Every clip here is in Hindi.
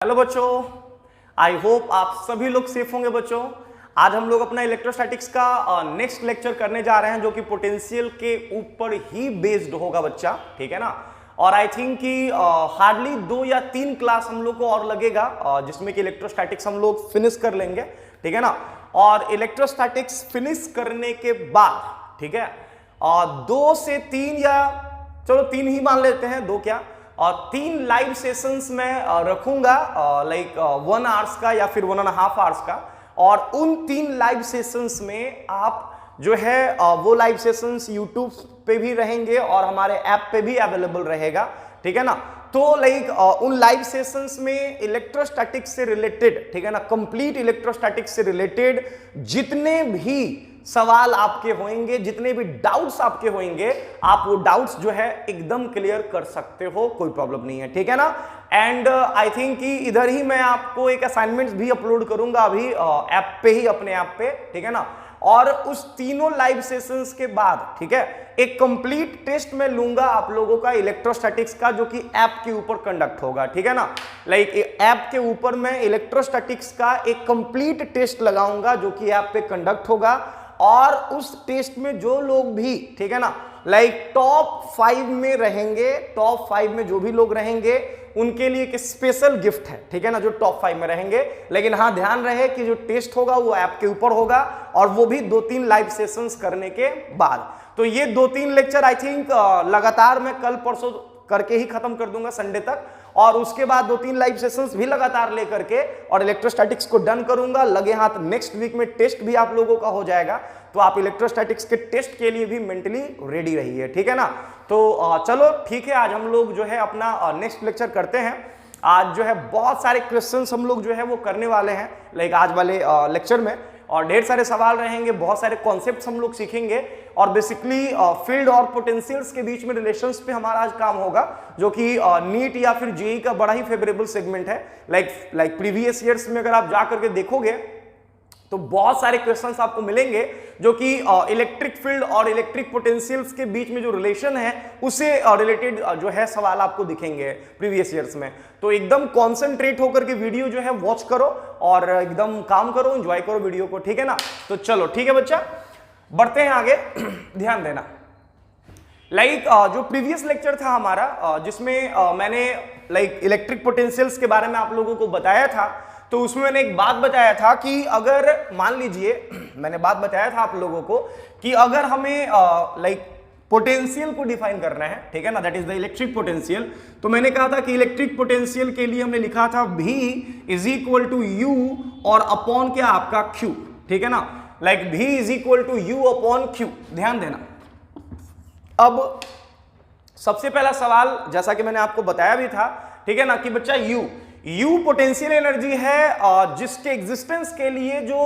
हेलो बच्चों, आई होप आप सभी लोग सेफ होंगे बच्चों। आज हम लोग अपना इलेक्ट्रोस्टैटिक्स का नेक्स्ट लेक्चर करने जा रहे हैं जो कि पोटेंशियल के ऊपर ही बेस्ड होगा बच्चा, ठीक है ना। और आई थिंक कि हार्डली 2 या 3 क्लास हम लोग को और लगेगा जिसमें कि इलेक्ट्रोस्टैटिक्स हम लोग फिनिश कर लेंगे, ठीक है ना। और इलेक्ट्रोस्टैटिक्स फिनिश करने के बाद, ठीक है, 2 से 3 या चलो 3 ही मान लेते हैं, 2 क्या, और 3 लाइव सेशंस में रखूंगा, लाइक 1 आवर्स का या फिर 1.5 आवर्स का। और उन 3 लाइव सेशंस में आप जो है वो लाइव सेशंस यूट्यूब पे भी रहेंगे और हमारे ऐप पे भी अवेलेबल रहेगा, ठीक है ना। तो लाइक उन लाइव सेशंस में इलेक्ट्रोस्टैटिक्स से रिलेटेड, ठीक है ना, कंप्लीट इलेक्ट्रोस्टैटिक्स से रिलेटेड जितने भी सवाल आपके होंगे, जितने भी डाउट्स आपके होंगे, आप वो डाउट्स जो है एकदम क्लियर कर सकते हो, कोई प्रॉब्लम नहीं है, ठीक है ना। एंड आई थिंक कि इधर ही मैं आपको एक असाइनमेंट्स भी अपलोड करूंगा अभी ऐप पे ही, अपने ऐप पे, ठीक है ना। और उस तीनों लाइव सेशंस के बाद, ठीक है, एक कंप्लीट टेस्ट में लूंगा आप लोगों का इलेक्ट्रोस्टैटिक्स का, जो कि ऐप के ऊपर कंडक्ट होगा, ठीक है ना। लाइक ऐप के ऊपर मैं इलेक्ट्रोस्टैटिक्स का एक कंप्लीट टेस्ट लगाऊंगा जो कि ऐप पे कंडक्ट होगा। और उस टेस्ट में जो लोग भी, ठीक है ना, लाइक टॉप 5 में रहेंगे, टॉप 5 में जो भी लोग रहेंगे उनके लिए एक स्पेशल गिफ्ट है, ठीक है ना, जो टॉप 5 में रहेंगे। लेकिन हाँ, ध्यान रहे कि जो टेस्ट होगा वो ऐप के ऊपर होगा, और वो भी 2-3 लाइव सेशंस करने के बाद। तो ये 2-3 लेक्चर आई थिंक लगातार मैं कल परसों करके ही खत्म कर दूंगा, संडे तक। और उसके बाद 2-3 लाइव सेशंस भी लगातार लेकर के और इलेक्ट्रोस्टैटिक्स को डन करूंगा। लगे हाथ नेक्स्ट वीक में टेस्ट भी आप लोगों का हो जाएगा, तो आप इलेक्ट्रोस्टैटिक्स के टेस्ट के लिए भी मेंटली रेडी रहिए, ठीक है ना। तो चलो ठीक है, आज हम लोग जो है अपना नेक्स्ट लेक्चर करते हैं। आज जो है बहुत सारे क्वेश्चंस हम लोग जो है वो करने वाले हैं, लाइक आज वाले लेक्चर में, और ढेर सारे सवाल रहेंगे, बहुत सारे कॉन्सेप्ट्स हम लोग सीखेंगे। और बेसिकली फील्ड और पोटेंशियल्स के बीच में रिलेशंस पे हमारा आज काम होगा, जो कि नीट या फिर जेईई का बड़ा ही फेवरेबल सेगमेंट है। लाइक प्रीवियस ईयर्स में अगर आप जा करके देखोगे तो बहुत सारे क्वेश्चंस आपको मिलेंगे जो कि इलेक्ट्रिक फील्ड और इलेक्ट्रिक पोटेंशियल्स के बीच में जो रिलेशन है उससे रिलेटेड जो है सवाल आपको दिखेंगे प्रीवियस ईयर्स में। तो एकदम कॉन्सेंट्रेट होकर के वीडियो जो है वॉच करो और एकदम काम करो, एंजॉय करो वीडियो को, ठीक है ना। तो चलो ठीक है बच्चा, बढ़ते हैं आगे। ध्यान देना, लाइक जो प्रीवियस लेक्चर था हमारा जिसमें मैंने लाइक इलेक्ट्रिक पोटेंशियल्स के बारे में आप लोगों को बताया था, तो उसमें मैंने एक बात बताया था कि अगर मान लीजिए, मैंने बात बताया था आप लोगों को कि अगर हमें लाइक पोटेंशियल को डिफाइन करना है, ठीक है ना, that is the electric potential. तो मैंने कहा था कि इलेक्ट्रिक पोटेंशियल के लिए हमने लिखा था V is equal to U और अपॉन क्या आपका Q, ठीक है ना, like V is equal to U upon Q। ध्यान देना, अब सबसे पहला सवाल जैसा कि मैंने आपको बताया भी था, ठीक है ना, कि बच्चा U पोटेंशियल एनर्जी है जिसके एग्जिस्टेंस के लिए जो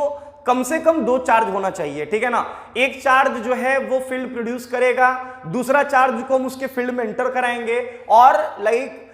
कम से कम 2 चार्ज होना चाहिए, ठीक है ना। एक चार्ज जो है वो फील्ड प्रोड्यूस करेगा, दूसरा चार्ज को हम उसके फील्ड में एंटर कराएंगे, और लाइक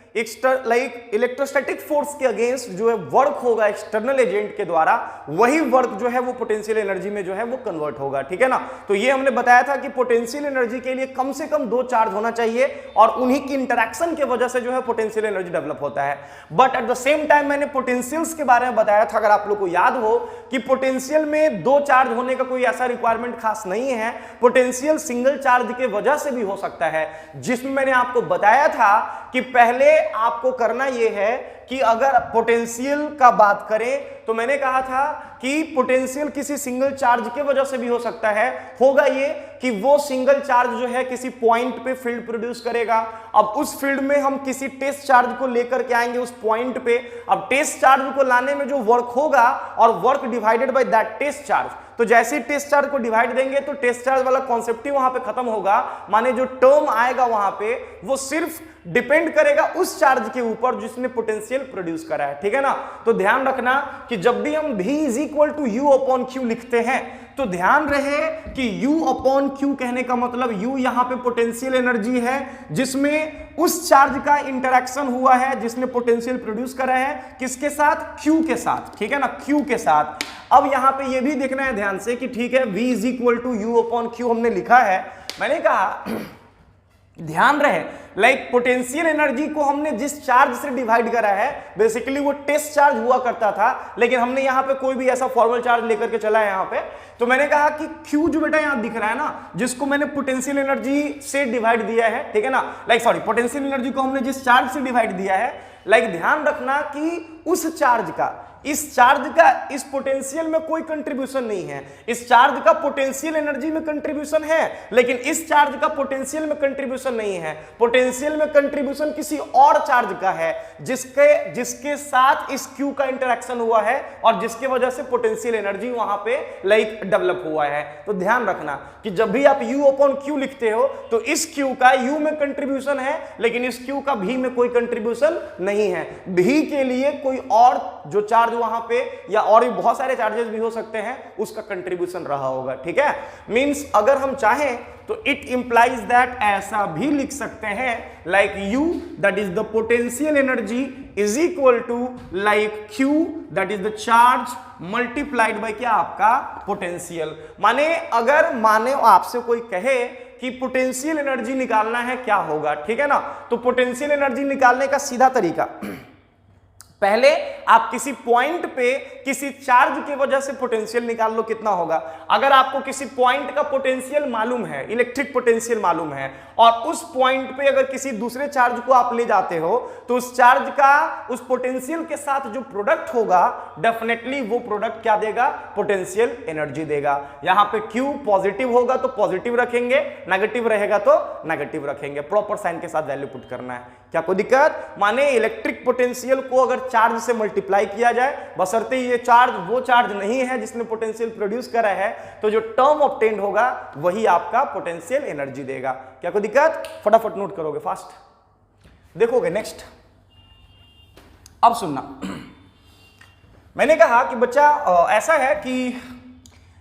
इलेक्ट्रोस्टैटिक फोर्स के अगेंस्ट जो है वर्क होगा एक्सटर्नल एजेंट के द्वारा, वही वर्क जो है वो पोटेंशियल एनर्जी में जो है वो कन्वर्ट होगा, ठीक है ना। तो ये हमने बताया था कि पोटेंशियल एनर्जी के लिए कम से कम 2 चार्ज होना चाहिए, और उन्हीं की इंटरैक्शन की वजह से जो है पोटेंशियल एनर्जी डेवलप होता है। But at the same time मैंने पोटेंशियल्स के बारे में बताया था, अगर आप लोग को याद हो, कि पोटेंशियल में 2 चार्ज होने का कोई ऐसा रिक्वायरमेंट खास नहीं है। पोटेंशियल सिंगल चार्ज के वजह से भी हो सकता है, जिसमें मैंने आपको बताया था कि पहले आपको करना यह है कि अगर पोटेंशियल का बात करें तो मैंने कहा था कि पोटेंशियल किसी सिंगल चार्ज के वजह से भी हो सकता है। होगा ये कि वो सिंगल चार्ज जो है किसी पॉइंट पे फील्ड प्रोड्यूस करेगा। अब उस फील्ड में हम किसी टेस्ट चार्ज को लेकर के आएंगे उस पॉइंट पे। अब टेस्ट चार्ज को लाने में जो वर्क होगा, और work divided by that test charge, तो जैसे ही टेस्ट चार्ज को डिवाइड देंगे तो टेस्ट चार्ज वाला कॉन्सेप्ट ही वहां पे खत्म होगा। माने जो टर्म आएगा वहां पे वो सिर्फ डिपेंड करेगा उस चार्ज के ऊपर जिसने पोटेंशियल प्रोड्यूस करा है, ठीक है ना। तो ध्यान रखना कि जब भी हम V is equal to U upon Q लिखते हैं तो ध्यान रहे कि U अपॉन Q कहने का मतलब U यहां पे पोटेंशियल एनर्जी है जिसमें उस चार्ज का इंटरेक्शन हुआ है जिसने पोटेंशियल प्रोड्यूस करा है, किसके साथ, Q के साथ, ठीक है ना, Q के साथ। अब यहां पे ये भी देखना है ध्यान से कि ठीक है V is equal to U upon Q हमने लिखा है। मैंने कहा ध्यान रहे, लाइक पोटेंशियल एनर्जी को हमने जिस चार्ज से डिवाइड करा है, बेसिकली वो टेस्ट चार्ज हुआ करता था, लेकिन हमने यहाँ पे कोई भी ऐसा फॉर्मल चार्ज लेकर के चला है यहाँ पे। तो मैंने कहा कि Q जो बेटा यहाँ दिख रहा है ना, जिसको मैंने पोटेंशियल एनर्जी से डिवाइड दिया है, ठीक है ना, लाइक सॉरी, पोटेंशियल एनर्जी को हमने जिस चार्ज से डिवाइड दिया है, लाइक ध्यान रखना कि उस चार्ज का, इस चार्ज का इस पोटेंशियल में कोई कंट्रीब्यूशन नहीं है। इस चार्ज का पोटेंशियल एनर्जी में कंट्रीब्यूशन है, लेकिन इस चार्ज का पोटेंशियल में कंट्रीब्यूशन नहीं है। पोटेंशियल में कंट्रीब्यूशन किसी और चार्ज का है, जिसके साथ इस Q का इंटरेक्शन हुआ है और जिसकी वजह से पोटेंशियल एनर्जी वहां पे लाइक डेवलप हुआ है। तो ध्यान रखना कि जब भी आप U अपॉन Q लिखते हो तो इस Q का U में कंट्रीब्यूशन है, लेकिन इस Q का V में कोई कंट्रीब्यूशन नहीं है। V के लिए कोई और जो चार्ज वहां पे, या और भी बहुत सारे चार्जेस भी हो सकते हैं, उसका कंट्रीब्यूशन रहा होगा, ठीक है। मींस अगर हम चाहें तो इट इंप्लाइज दैट ऐसा भी लिख सकते हैं, like U that is the potential energy is equal to like Q that is the charge multiplied by क्या, आपका पोटेंशियल। माने आपसे कोई कहे कि पोटेंशियल एनर्जी निकालना है, क्या होगा, ठीक है ना। तो पोटेंशियल एनर्जी निकालने का सीधा तरीका, पहले आप किसी पॉइंट पे किसी चार्ज की वजह से पोटेंशियल निकाल लो, कितना होगा। अगर आपको किसी पॉइंट का पोटेंशियल मालूम है, इलेक्ट्रिक पोटेंशियल मालूम है, और उस पॉइंट पे अगर किसी दूसरे चार्ज को आप ले जाते हो, तो उस चार्ज का उस पोटेंशियल के साथ जो प्रोडक्ट होगा, डेफिनेटली वो प्रोडक्ट क्या देगा, पोटेंशियल एनर्जी देगा। यहां पे Q पॉजिटिव होगा तो पॉजिटिव रखेंगे, नेगेटिव रहेगा तो नेगेटिव रखेंगे। प्रॉपर साइन के साथ वैल्यू पुट करना है, क्या कोई दिक्कत। माने इलेक्ट्रिक पोटेंशियल को अगर चार्ज से मल्टीप्लाई किया जाए, बशर्ते ये चार्ज वो चार्ज नहीं है जिसने पोटेंशियल प्रोड्यूस करा है, तो जो टर्म ऑब्टेन्ड होगा वही आपका पोटेंशियल एनर्जी देगा। क्या कोई दिक्कत, फटाफट नोट करोगे, फास्ट देखोगे। नेक्स्ट, अब सुनना, मैंने कहा कि बच्चा ऐसा है कि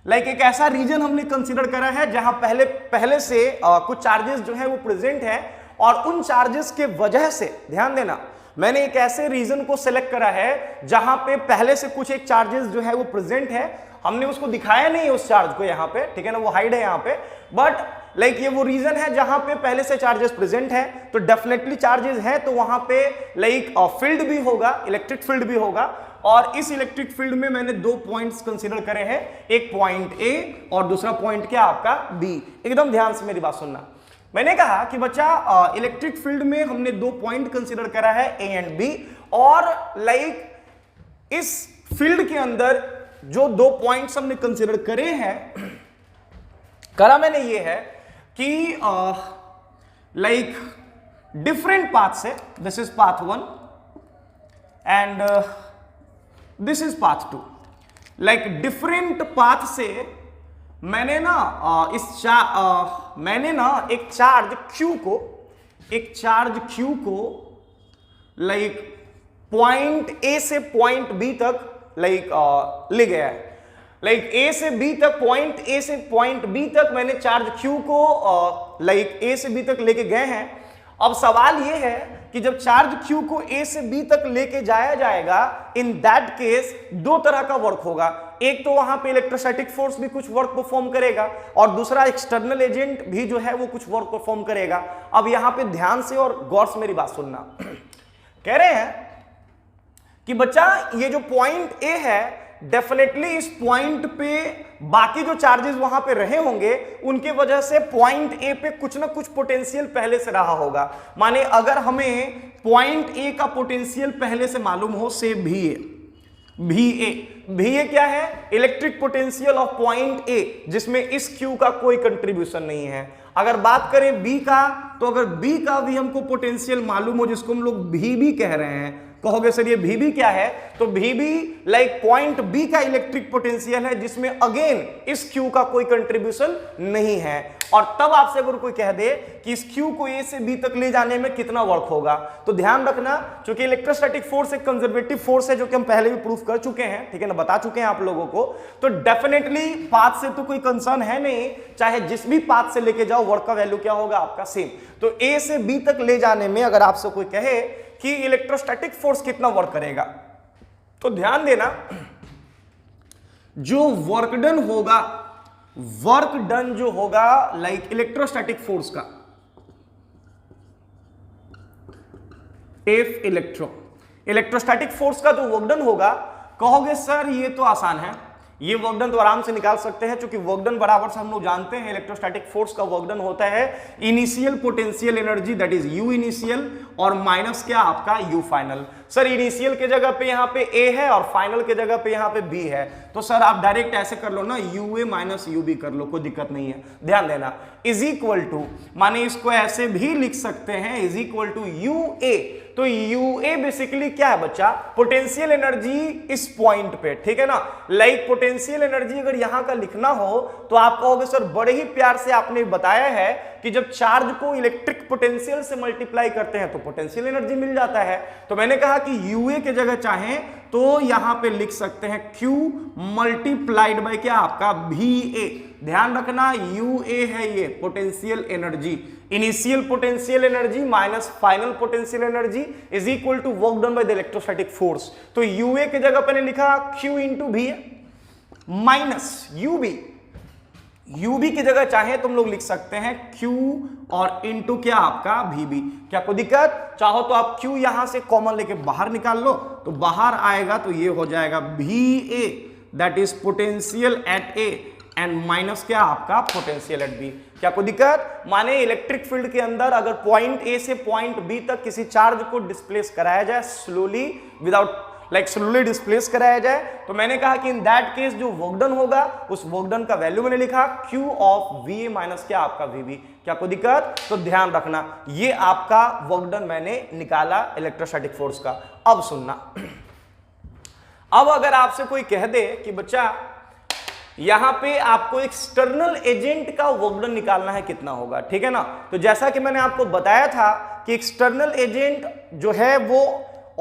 लाइक एक ऐसा रीजन हमने कंसीडर करा है जहां पहले से कुछ चार्जेस जो है वो प्रेजेंट है, और उन चार्जेस के वजह से, ध्यान देना, मैंने एक ऐसे रीजन को सिलेक्ट करा है जहां पे पहले से कुछ एक चार्जेस जो है वो प्रेजेंट है। हमने उसको दिखाया नहीं उस चार्ज को यहाँ पे, ठीक है ना, वो हाइड है यहाँ पे, बट लाइक ये वो रीजन है जहां पे पहले से चार्जेस प्रेजेंट है। तो डेफिनेटली चार्जेस हैं तो वहां पे लाइक फील्ड भी होगा, इलेक्ट्रिक फील्ड भी होगा। और इस इलेक्ट्रिक फील्ड में मैंने दो पॉइंट्स कंसीडर करे हैं, एक पॉइंट A और दूसरा पॉइंट क्या, आपका B। एकदम ध्यान से मेरी बात सुनना। मैंने कहा कि बच्चा इलेक्ट्रिक फील्ड में हमने दो पॉइंट कंसीडर करा है, A एंड B, और लाइक इस फील्ड के अंदर जो दो पॉइंट्स हमने कंसीडर करे हैं, करा मैंने ये है कि लाइक डिफरेंट पाथ से, this is path 1 and this is path 2, like different path से मैंने ना एक चार्ज Q को लाइक पॉइंट A से पॉइंट B तक लाइक ले गया है। लाइक A से B तक, पॉइंट A से पॉइंट B तक मैंने चार्ज Q को लाइक A से B तक लेके गए हैं। अब सवाल ये है कि जब चार्ज Q को A से B तक लेके जाया जाएगा, इन दैट केस दो तरह का वर्क होगा। एक तो वहां पे इलेक्ट्रोस्टैटिक फोर्स भी कुछ वर्क परफॉर्म करेगा, और दूसरा एक्सटर्नल एजेंट भी जो है वो कुछ वर्क परफॉर्म करेगा। अब यहां पे ध्यान से और गौर से मेरी बात सुनना। कह रहे हैं कि बच्चा ये जो पॉइंट A है, डेफिनेटली इस पॉइंट पे बाकी जो चार्जेस वहां पे रहे होंगे, उनके वजह से पॉइंट A पे कुछ ना कुछ पोटेंशियल पहले से रहा होगा। माने अगर हमें पॉइंट A का पोटेंशियल पहले से मालूम हो, से VA क्या है, electric potential of point A, जिसमें इस Q का कोई कंट्रीब्यूशन नहीं है। अगर बात करें B का, तो अगर B का भी हमको पोटेंशियल मालूम हो, जिसको हम लोग VB कह रहे हैं, कहोगे सर ये VB क्या है, तो VB लाइक पॉइंट B का इलेक्ट्रिक पोटेंशियल है, जिसमें अगेन इस Q का कोई कंट्रीब्यूशन नहीं है। और तब आपसे अगर कोई कह दे कि इस Q को A से B तक ले जाने में कितना वर्क होगा, तो ध्यान रखना, क्योंकि इलेक्ट्रोस्टैटिक फोर्स एक कंजर्वेटिव फोर्स है, जो कि हम पहले भी प्रूफ कर चुके हैं, ठीक है ना, बता चुके हैं आप लोगों को। तो डेफिनेटली पाथ से तो कोई कंसर्न है नहीं, चाहे जिस भी पाथ से लेके जाओ, वर्क का वैल्यू क्या होगा, आपका सेम। तो A से B तक ले जाने में अगर आपसे कोई कहे कि इलेक्ट्रोस्टैटिक फोर्स कितना वर्क करेगा, तो ध्यान देना, जो वर्क डन जो होगा लाइक इलेक्ट्रोस्टैटिक फोर्स का, एफ इलेक्ट्रोस्टैटिक फोर्स का जो वर्क डन होगा, कहोगे सर ये तो आसान है, ये वर्क डन तो आराम से निकाल सकते हैं, क्योंकि वर्क डन बराबर से हम लोग जानते हैं इलेक्ट्रोस्टैटिक फोर्स का वर्क डन होता है initial potential energy that is you initial और माइनस क्या आपका यू फाइनल। सर इनिशियल के जगह पे यहाँ पे ए है और फाइनल के जगह पे यहाँ पे बी है, तो सर आप डायरेक्ट ऐसे कर लो ना, U A minus U B कर लो, कोई दिक्कत नहीं है। ध्यान देना, इज इक्वल टू माने इसको ऐसे भी लिख सकते हैं, is equal to U A. तो यू ए बेसिकली क्या है बच्चा, पोटेंशियल एनर्जी इस पॉइंट पे, ठीक है ना। लाइक पोटेंशियल एनर्जी अगर यहां का लिखना हो तो आप कहोगे सर बड़े ही प्यार से आपने बताया है कि जब चार्ज को इलेक्ट्रिक पोटेंशियल से मल्टीप्लाई करते हैं तो पोटेंशियल एनर्जी मिल जाता है। तो मैंने कहा कि यूए के जगह चाहें तो यहां पे लिख सकते हैं Q मल्टीप्लाइड बाय क्या आपका VA। ध्यान रखना यू ए है ये potential energy, initial potential energy minus final potential energy is equal to work done by the electrostatic force. तो यू ए के जगह पे लिखा Q इंटू भी माइनस यू बी की जगह चाहे तुम लोग लिख सकते हैं Q और इंटू क्या आपका VB। क्या कोई दिक्कत, चाहो तो आप Q यहां से कॉमन लेके बाहर निकाल लो, तो बाहर आएगा तो ये हो जाएगा VA that is potential at A and minus क्या आपका पोटेंशियल एट B। क्या कोई दिक्कत, माने इलेक्ट्रिक फील्ड के अंदर अगर पॉइंट A से पॉइंट B तक किसी चार्ज को डिस्प्लेस कराया जाए स्लोली, विदाउट स्लोली डिस्प्लेस कराया जाए, तो मैंने कहा कि इन दैट केस जो वर्क डन होगा उस वर्क डन का वैल्यू मैंने लिखा Q ऑफ VA माइनस क्या आपका VB। क्या कोई दिक्कत, तो ध्यान रखना ये आपका वर्क डन मैंने निकाला इलेक्ट्रोस्टैटिक फोर्स का। अब सुनना, अब अगर आपसे कोई कह दे कि बच्चा यहां पे आपको एक्सटर्नल एजेंट का वर्क डन निकालना है, कितना होगा, ठीक है ना। तो जैसा कि मैंने आपको बताया था कि एक्सटर्नल एजेंट जो है वो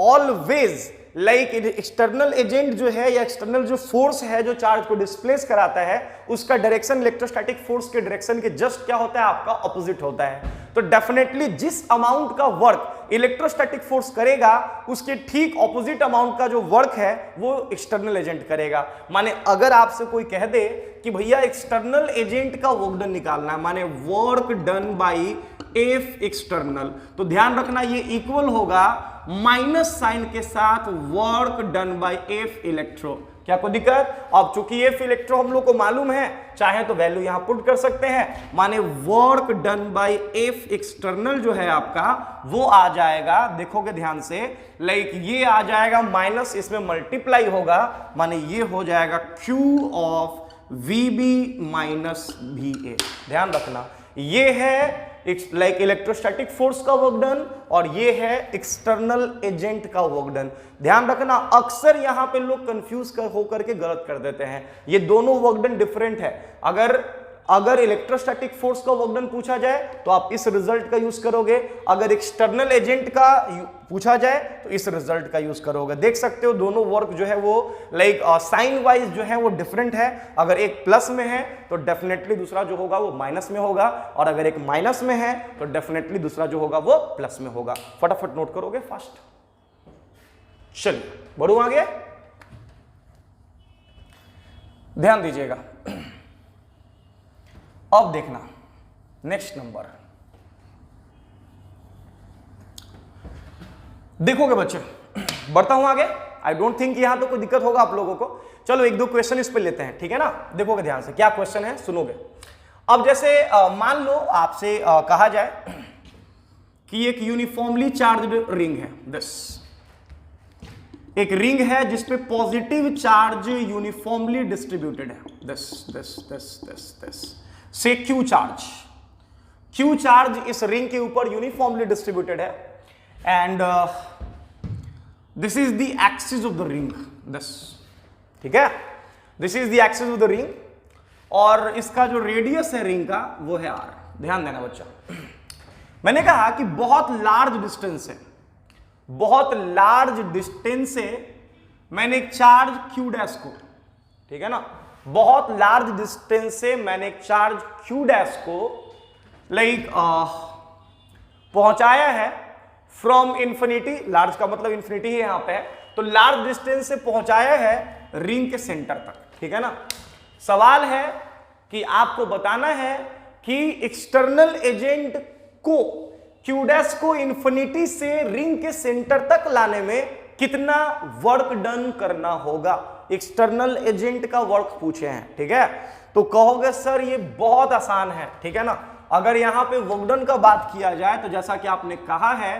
ऑलवेज एक्सटर्नल एजेंट जो है या एक्सटर्नल जो फोर्स है जो चार्ज को डिस्प्लेस कराता है उसका डायरेक्शन इलेक्ट्रोस्टैटिक फोर्स के डायरेक्शन के जस्ट क्या होता है आपका ऑपोजिट होता है। तो डेफिनेटली जिस अमाउंट का वर्क इलेक्ट्रोस्टैटिक फोर्स करेगा उसके ठीक ऑपोजिट अमाउंट का जो वर्क है वो एक्सटर्नल एजेंट करेगा। माने अगर आपसे कोई कह दे कि भैया एक्सटर्नल एजेंट का वर्क डन निकालना है, माने work done by F external, तो ध्यान रखना ये इक्वल होगा माइनस साइन के साथ work done by F electro. क्या कोई दिक्कत, अब चूंकि एफ इलेक्ट्रो हम लोग को मालूम है, चाहे तो वैल्यू यहां पुट कर सकते हैं, माने work done by F external जो है आपका वो आ जाएगा, देखोगे ध्यान से, लाइक ये आ जाएगा माइनस इसमें मल्टीप्लाई होगा, माने ये हो जाएगा Q of VB minus VA। ध्यान रखना ये है लाइक इलेक्ट्रोस्टैटिक फोर्स का वर्क डन और ये है एक्सटर्नल एजेंट का वर्क डन। ध्यान रखना अक्सर यहां पे लोग कंफ्यूज होकर के गलत कर देते हैं, ये दोनों वर्क डन डिफरेंट है। अगर इलेक्ट्रोस्टैटिक फोर्स का वर्क डन पूछा जाए तो आप इस रिजल्ट का यूज करोगे, अगर एक्सटर्नल एजेंट का पूछा जाए तो इस रिजल्ट का यूज करोगे। देख सकते हो दोनों वर्क जो है वो लाइक साइन वाइज जो है वो डिफरेंट है। अगर एक प्लस में है तो डेफिनेटली दूसरा जो होगा वो माइनस में होगा, और अगर एक माइनस में है तो डेफिनेटली दूसरा जो होगा वो प्लस में होगा। फटाफट नोट करोगे फास्ट। चलिए बढ़ू आगे, ध्यान दीजिएगा। अब देखना नेक्स्ट नंबर, देखोगे बच्चे, बढ़ता हूं आगे। आई डोंट थिंक यहां तो कोई दिक्कत होगा आप लोगों को। चलो एक दो क्वेश्चन इस पे लेते हैं, ठीक है ना। देखोगे ध्यान से क्या क्वेश्चन है, सुनोगे। अब जैसे मान लो आपसे कहा जाए कि एक यूनिफॉर्मली चार्ज्ड रिंग है, एक रिंग है जिसपे पॉजिटिव चार्ज यूनिफॉर्मली डिस्ट्रीब्यूटेड है, दिस से Q चार्ज इस रिंग के ऊपर यूनिफॉर्मली डिस्ट्रीब्यूटेड है and this is the axis of the ring, this, ठीक है, this is the axis of the ring और इसका जो रेडियस है रिंग का वो है R। ध्यान देना बच्चा, मैंने कहा कि बहुत लार्ज डिस्टेंस है, बहुत लार्ज डिस्टेंस से मैंने एक चार्ज Q डैश को, ठीक है ना, बहुत लार्ज डिस्टेंस से मैंने एक चार्ज Q डैश को लाइक पहुंचाया है फ्रॉम इंफिनिटी, लार्ज का मतलब इंफिनिटी ही यहां पे है, तो लार्ज डिस्टेंस से पहुंचाया है रिंग के सेंटर तक, ठीक है ना। सवाल है कि आपको बताना है कि एक्सटर्नल एजेंट को Q डैश को इन्फिनिटी से रिंग के सेंटर तक लाने में कितना वर्क डन करना होगा, एक्सटर्नल एजेंट का वर्क पूछे हैं, ठीक है। तो कहोगे सर ये बहुत आसान है, ठीक है ना। अगर यहां पे वर्क डन का बात किया जाए तो जैसा कि आपने कहा है,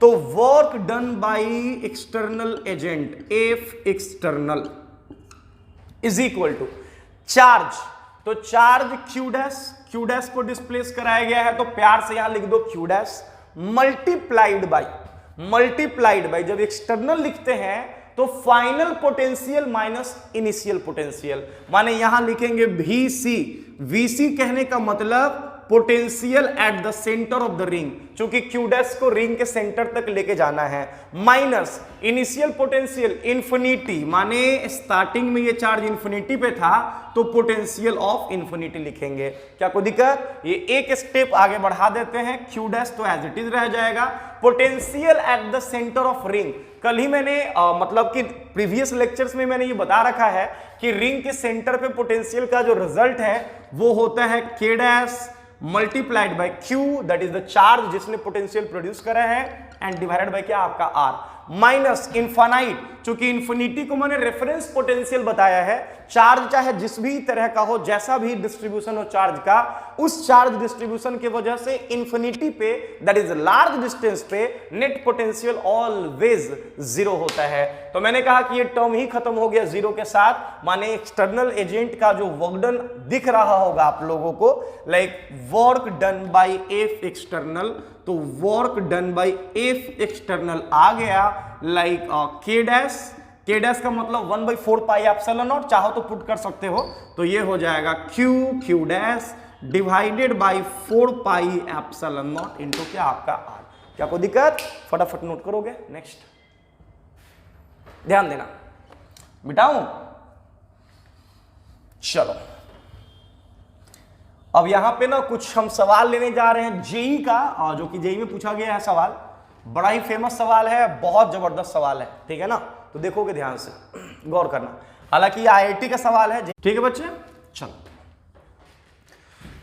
तो work done by external agent F external is equal to charge. तो चार्ज क्यू डैश को डिस्प्लेस कराया गया है, तो प्यार से यहां लिख दो क्यू डैश मल्टीप्लाइड बाय जब एक्सटर्नल लिखते हैं तो final potential minus initial potential, माने यहां लिखेंगे वीसी कहने का मतलब potential at the centre of the ring, क्योंकि क्यू डैश को रिंग के सेंटर तक लेके जाना है, माइनस इनिशियल पोटेंशियल इन्फिनिटी, माने स्टार्टिंग में ये चार्ज इन्फिनिटी पे था तो पोटेंशियल ऑफ इन्फिनिटी लिखेंगे। क्या कोई दिक्कत? ये एक स्टेप आगे बढ़ा देते हैं, क्यू डैश तो एज इट इज रह जाएगा, potential at the centre of ring. कल ही मैंने मतलब कि प्रीवियस लेक्चर्स में मैंने ये बता रखा है कि रिंग के सेंटर पे पोटेंशियल का जो रिजल्ट है वो होता है के dash multiplied bye Q, that is the charge जिसने पोटेंशियल प्रोड्यूस करा है, एंड डिवाइडेड बाय क्या आपका आर, माइनस इनफाइनाइट, चूंकि इन्फिनिटी को मैंने रेफरेंस पोटेंशियल बताया है, चार्ज चाहे जिस भी तरह का हो, जैसा भी डिस्ट्रीब्यूशन हो चार्ज का, उस चार्ज डिस्ट्रीब्यूशन की वजह से इन्फिनिटी पे दैट इज लार्ज डिस्टेंस पे नेट पोटेंशियल ऑलवेज जीरो होता है। तो मैंने कहा कि ये टर्म ही खत्म हो गया जीरो के साथ, माने एक्सटर्नल एजेंट का जो वर्क डन दिख रहा होगा आप लोगों को, like work done by F external, तो work done by F external आ गया लाइक के डैश का मतलब 1/4 पाई एप्सिलॉन नॉट, चाहो तो पुट कर सकते हो, तो ये हो जाएगा Q dash divided by 4 pi epsilon not into क्या आपका आर। क्या कोई दिक्कत? फटाफट नोट करोगे। नेक्स्ट ध्यान देना बिटाऊं, चलो अब यहां पे ना कुछ हम सवाल लेने जा रहे हैं जेई का, जो कि जेई में पूछा गया है सवाल, बड़ा ही फेमस सवाल है, बहुत जबरदस्त सवाल है, ठीक है ना। तो देखोगे ध्यान से, गौर करना, हालांकि आईआईटी का सवाल है, ठीक है बच्चे। चलो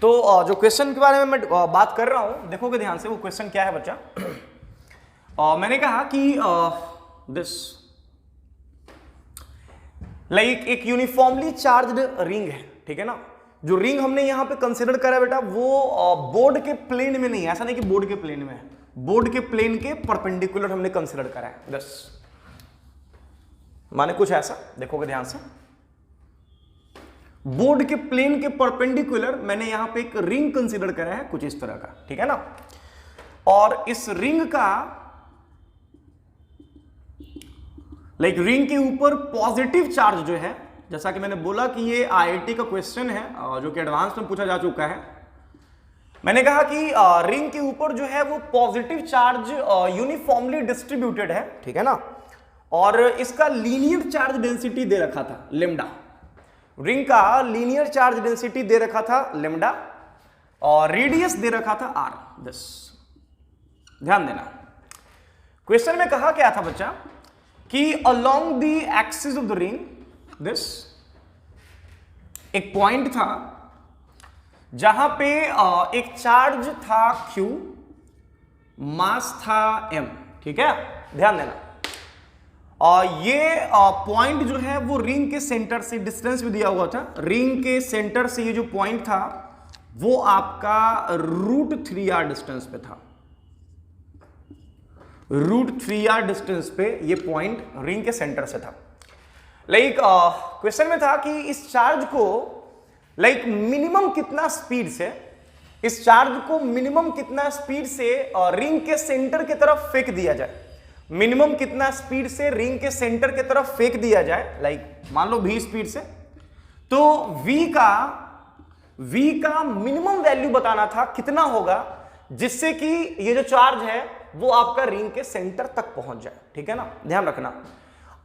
तो जो क्वेश्चन के बारे में मैं बात कर रहा हूं, देखोगे ध्यान से, वो क्वेश्चन क्या है बच्चा। मैंने कहा कि दिस लाइक एक यूनिफॉर्मली चार्ज्ड रिंग है, ठीक है ना। जो रिंग हमने यहां पे कंसीडर करा बेटा वो बोर्ड के प्लेन में नहीं है, ऐसा नहीं कि बोर्ड के प्लेन में है, बोर्ड के प्लेन के परपेंडिकुलर हमने कंसीडर करा है, बस माने कुछ ऐसा, देखोगे ध्यान से, बोर्ड के प्लेन के परपेंडिकुलर मैंने यहां पे एक रिंग कंसीडर करा है कुछ इस तरह का, ठीक है ना। और इस रिंग का लाइक रिंग के ऊपर पॉजिटिव चार्ज जो है, जैसा कि मैंने बोला कि ये आईआईटी का क्वेश्चन है जो कि एडवांस में पूछा जा चुका है, मैंने कहा कि रिंग के ऊपर जो है वो पॉजिटिव चार्ज यूनिफॉर्मली डिस्ट्रीब्यूटेड है, ठीक है ना, और इसका लीनियर चार्ज डेंसिटी दे रखा था लेमडा, रिंग का लीनियर चार्ज डेंसिटी दे रखा था लेमडा, और रेडियस दे रखा था आर। बस ध्यान देना, क्वेश्चन में कहा क्या था बच्चा कि along the axis of the ring this एक पॉइंट था जहां पे एक चार्ज था Q, मास था M, ठीक है, ध्यान देना। और ये पॉइंट जो है वो रिंग के सेंटर से, डिस्टेंस भी दिया हुआ था, रिंग के सेंटर से ये जो पॉइंट था वो आपका √3r डिस्टेंस पे था, √3r डिस्टेंस पे ये पॉइंट रिंग के सेंटर से था। लाइक क्वेश्चन में था कि इस चार्ज को लाइक मिनिमम कितना स्पीड से, इस चार्ज को मिनिमम कितना स्पीड से रिंग के सेंटर की तरफ फेंक दिया जाए, मिनिमम कितना स्पीड से रिंग के सेंटर की तरफ फेंक दिया जाए, लाइक मान लो v स्पीड से, तो v का मिनिमम वैल्यू बताना था कितना होगा जिससे कि ये जो चार्ज है वो आपका रिंग के सेंटर तक पहुंच जाए, ठीक है ना, ध्यान रखना।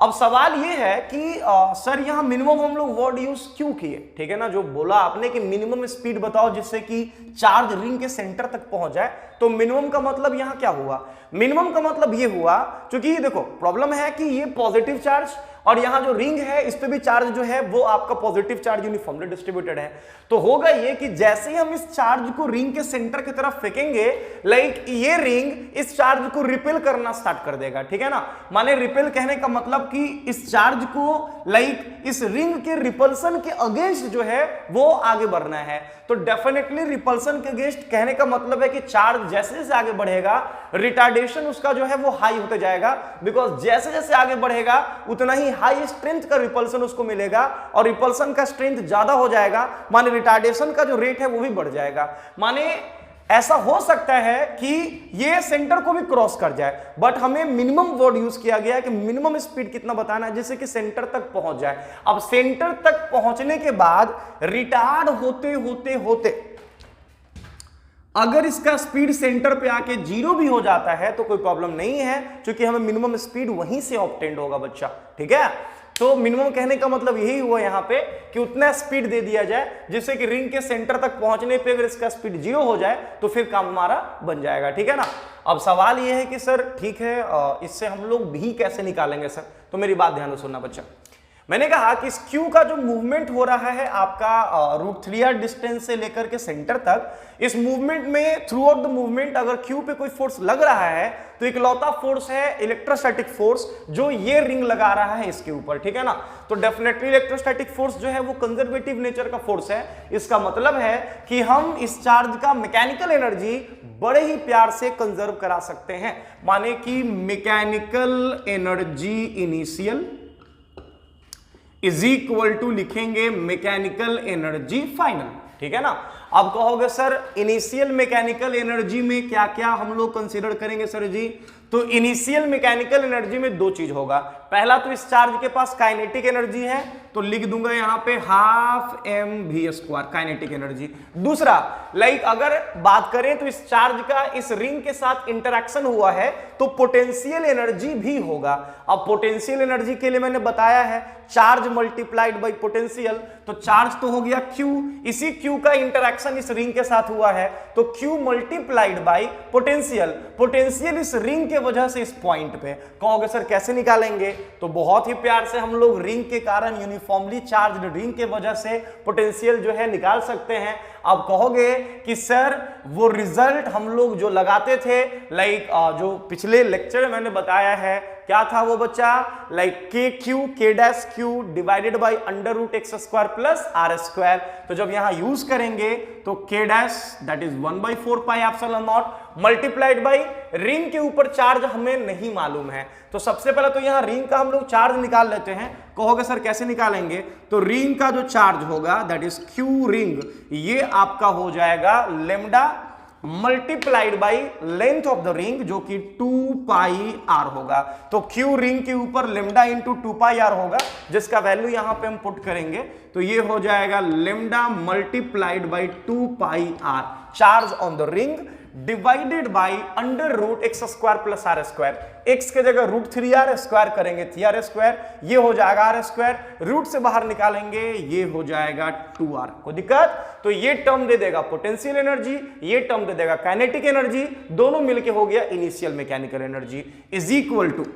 अब सवाल ये है कि सर यहां मिनिमम हम लोग वर्ड यूज क्यों किए, ठीक है ना, जो बोला आपने कि मिनिमम स्पीड बताओ जिससे कि चार्ज रिंग के सेंटर तक पहुंच जाए, तो मिनिमम का मतलब यहां क्या हुआ, मिनिमम का मतलब ये हुआ, क्योंकि देखो प्रॉब्लम है कि ये पॉजिटिव चार्ज और यहां जो रिंग है इस पे भी चार्ज जो है वो आपका पॉजिटिव चार्ज यूनिफॉर्मली डिस्ट्रीब्यूटेड है। तो होगा ये कि जैसे ही हम इस चार्ज को रिंग के सेंटर की तरफ फेंकेंगे, लाइक ये रिंग इस चार्ज को रिपेल करना स्टार्ट कर देगा, ठीक है ना। माने रिपेल कहने का मतलब कि इस चार्ज को लाइक इस रिंग के रिपल्सन के अगेंस्ट जो है वो आगे बढ़ना है। तो डेफिनेटली रिपल्सन के अगेंस्ट कहने का मतलब है कि चार्ज जैसे जैसे आगे बढ़ेगा रिटार्डेशन उसका जो है वो हाई होते जाएगा, बिकॉज जैसे जैसे आगे बढ़ेगा उतना ही हाई स्ट्रेंथ का रिपल्सन उसको मिलेगा, और रिपल्सन का स्ट्रेंथ ज्यादा हो जाएगा माने रिटार्डेशन का जो रेट है वो भी बढ़ जाएगा। माने ऐसा हो सकता है कि ये सेंटर को भी क्रॉस कर जाए, बट हमें मिनिमम वर्ड यूज किया गया है कि मिनिमम स्पीड कितना बताना है जिससे कि सेंटर तक पहुंच जाए। अब सेंटर तक पहुंचने के बाद रिटार्ड होते होते होते अगर इसका स्पीड सेंटर पे आके 0 भी हो जाता है तो कोई प्रॉब्लम नहीं है, क्योंकि हमें मिनिमम स्पीड वहीं से ऑब्टेन्ड होगा बच्चा, ठीक है। तो मिनिमम कहने का मतलब यही हुआ यहां पे कि उतना स्पीड दे दिया जाए जिससे कि रिंग के सेंटर तक पहुंचने पे अगर इसका स्पीड 0 हो जाए तो फिर काम हमारा बन जाएगा, ठीक है ना। अब सवाल यह है कि सर ठीक है इससे हम लोग भी कैसे निकालेंगे सर, तो मेरी बात ध्यान से सुनना बच्चा। मैंने कहा कि इस क्यू का जो मूवमेंट हो रहा है आपका √3r डिस्टेंस से लेकर के सेंटर तक, इस मूवमेंट में थ्रू आउट द मूवमेंट अगर क्यू पे कोई फोर्स लग रहा है तो इकलौता फोर्स है इलेक्ट्रोस्टैटिक फोर्स जो ये रिंग लगा रहा है इसके ऊपर, ठीक है ना। तो डेफिनेटली इलेक्ट्रोस्टैटिक फोर्स जो है वो कंजर्वेटिव नेचर का फोर्स है। इसका मतलब है कि हम इस चार्ज का मैकेनिकल एनर्जी बड़े ही प्यार से कंजर्व करा सकते हैं, माने कि mechanical energy initial is equal to लिखेंगे मैकेनिकल एनर्जी फाइनल, ठीक है ना। अब कहोगे सर इनिशियल मैकेनिकल एनर्जी में क्या क्या हम लोग कंसीडर करेंगे सर जी, तो इनिशियल मैकेनिकल एनर्जी में दो चीज होगा। पहला तो इस चार्ज के पास काइनेटिक एनर्जी है तो लिख दूंगा यहां पे ½ mv² काइनेटिक एनर्जी। दूसरा लाइक अगर बात करें तो इस चार्ज का इस रिंग के साथ इंटरेक्शन हुआ है तो पोटेंशियल एनर्जी भी होगा। अब पोटेंशियल एनर्जी के लिए मैंने बताया है चार्ज मल्टीप्लाइड बाई पोटेंशियल, तो चार्ज तो हो गया Q, इसी Q का इंटरेक्शन इस रिंग के साथ हुआ है तो Q multiplied by potential, potential इस रिंग के वजह से इस पॉइंट पे। कहोगे सर कैसे निकालेंगे, तो बहुत ही प्यार से हम लोग रिंग के कारण यूनिफॉर्मली चार्ज रिंग के वजह से पोटेंशियल जो है निकाल सकते हैं। अब कहोगे कि सर वो रिजल्ट हम लोग जो लगाते थे लाइक जो पिछले लेक्चर में मैंने बताया है क्या था वो बच्चा, like k divided by √x² plus r²। तो जब यहां यूज करेंगे तो k that is 1/4 pi epsilon not multiplied by ring के ऊपर चार्ज हमें नहीं मालूम है, तो सबसे पहले तो यहां रिंग का हम लोग चार्ज निकाल लेते हैं। कहोगे सर कैसे निकालेंगे, तो रिंग का जो चार्ज होगा दैट इज Q रिंग, ये आपका हो जाएगा lambda multiplied by length of the ring जो कि 2πr होगा। तो Q रिंग के ऊपर लेमडा इंटू 2πr होगा जिसका वैल्यू यहां पे हम पुट करेंगे तो ये हो जाएगा lambda multiplied by 2πr charge on the ring divided by √x² plus r²। x के जगह √3r² करेंगे 3r², ये हो जाएगा r², रूट से बाहर निकालेंगे ये हो जाएगा 2r। कोई दिक्कत, तो ये टर्म दे देगा पोटेंशियल एनर्जी, ये टर्म दे देगा काइनेटिक एनर्जी, दोनों मिलके हो गया initial mechanical energy is equal to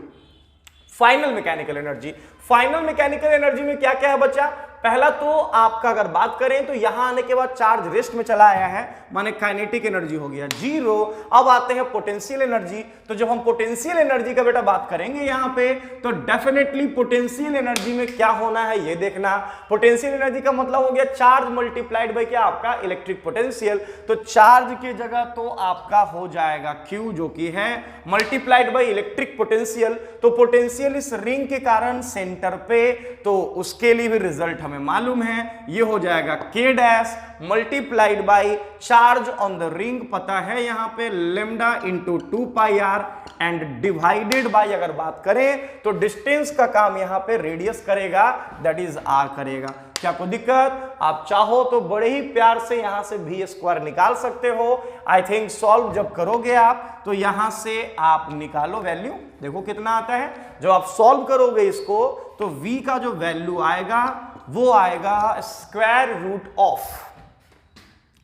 final mechanical energy. Final mechanical energy में क्या क्या है बच्चा, पहला तो आपका अगर बात करें तो यहां आने के बाद चार्ज रेस्ट में चला आया है माने काइनेटिक एनर्जी हो गया 0। अब आते हैं पोटेंशियल एनर्जी, तो जब हम पोटेंशियल एनर्जी का बेटा बात करेंगे यहां पे तो डेफिनेटली पोटेंशियल एनर्जी में क्या होना है ये देखना। पोटेंशियल एनर्जी का मतलब हो गया चार्ज मल्टीप्लाइड बाई क्या आपका इलेक्ट्रिक पोटेंशियल, तो चार्ज की जगह तो आपका हो जाएगा Q जो कि है मल्टीप्लाइड बाई इलेक्ट्रिक पोटेंशियल। तो पोटेंशियल इस रिंग के कारण सेंटर पे, तो उसके लिए भी रिजल्ट हमें मालूम है, ये हो जाएगा k multiplied by charge on the ring पता है यहां पे lambda into 2πr and divided by अगर बात करें तो डिस्टेंस का काम यहां पे रेडियस करेगा दैट इज r करेगा। क्या कोई दिक्कत, आप चाहो तो बड़े ही प्यार से यहां से v² निकाल सकते हो। आई थिंक सॉल्व जब करोगे आप तो यहां से आप निकालो वैल्यू, देखो कितना आता है। जब आप सॉल्व करोगे इसको तो v का जो वैल्यू आएगा वो आएगा square root of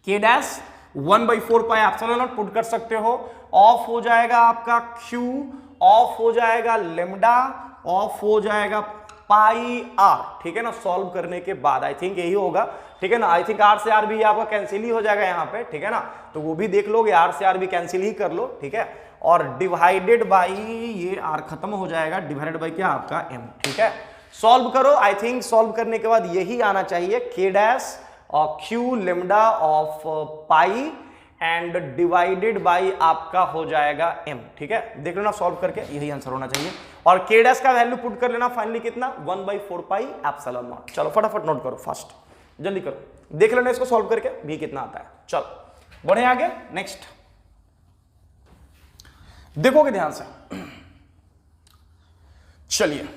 k 1/4 pi epsilon naught put कर सकते हो, ऑफ हो जाएगा आपका Q, ऑफ हो जाएगा लेमडा, ऑफ हो जाएगा पाई आर, ठीक है ना, सॉल्व करने के बाद आई थिंक यही होगा, ठीक है ना। आई थिंक आर से आर भी आपका कैंसिल ही हो जाएगा यहाँ पे, ठीक है ना, तो वो भी देख लोगे, आर से आर भी कैंसिल ही कर लो, ठीक है। और डिवाइडेड बाई ये आर खत्म हो जाएगा, डिवाइडेड बाई क्या आपका एम, ठीक है। सॉल्व करो, आई थिंक सॉल्व करने के बाद यही आना चाहिए, के डैश और Q lambda of pi and divided by आपका हो जाएगा m, ठीक है। देख लेना सॉल्व करके, यही आंसर होना चाहिए। और k डैश का वैल्यू पुट कर लेना फाइनली कितना, 1/4 पाई एप्सिलॉन नॉट। चलो फटाफट नोट करो, फास्ट जल्दी करो, देख लेना इसको सॉल्व करके भी कितना आता है। चलो बढ़े आगे, नेक्स्ट देखोगे ध्यान से, चलिए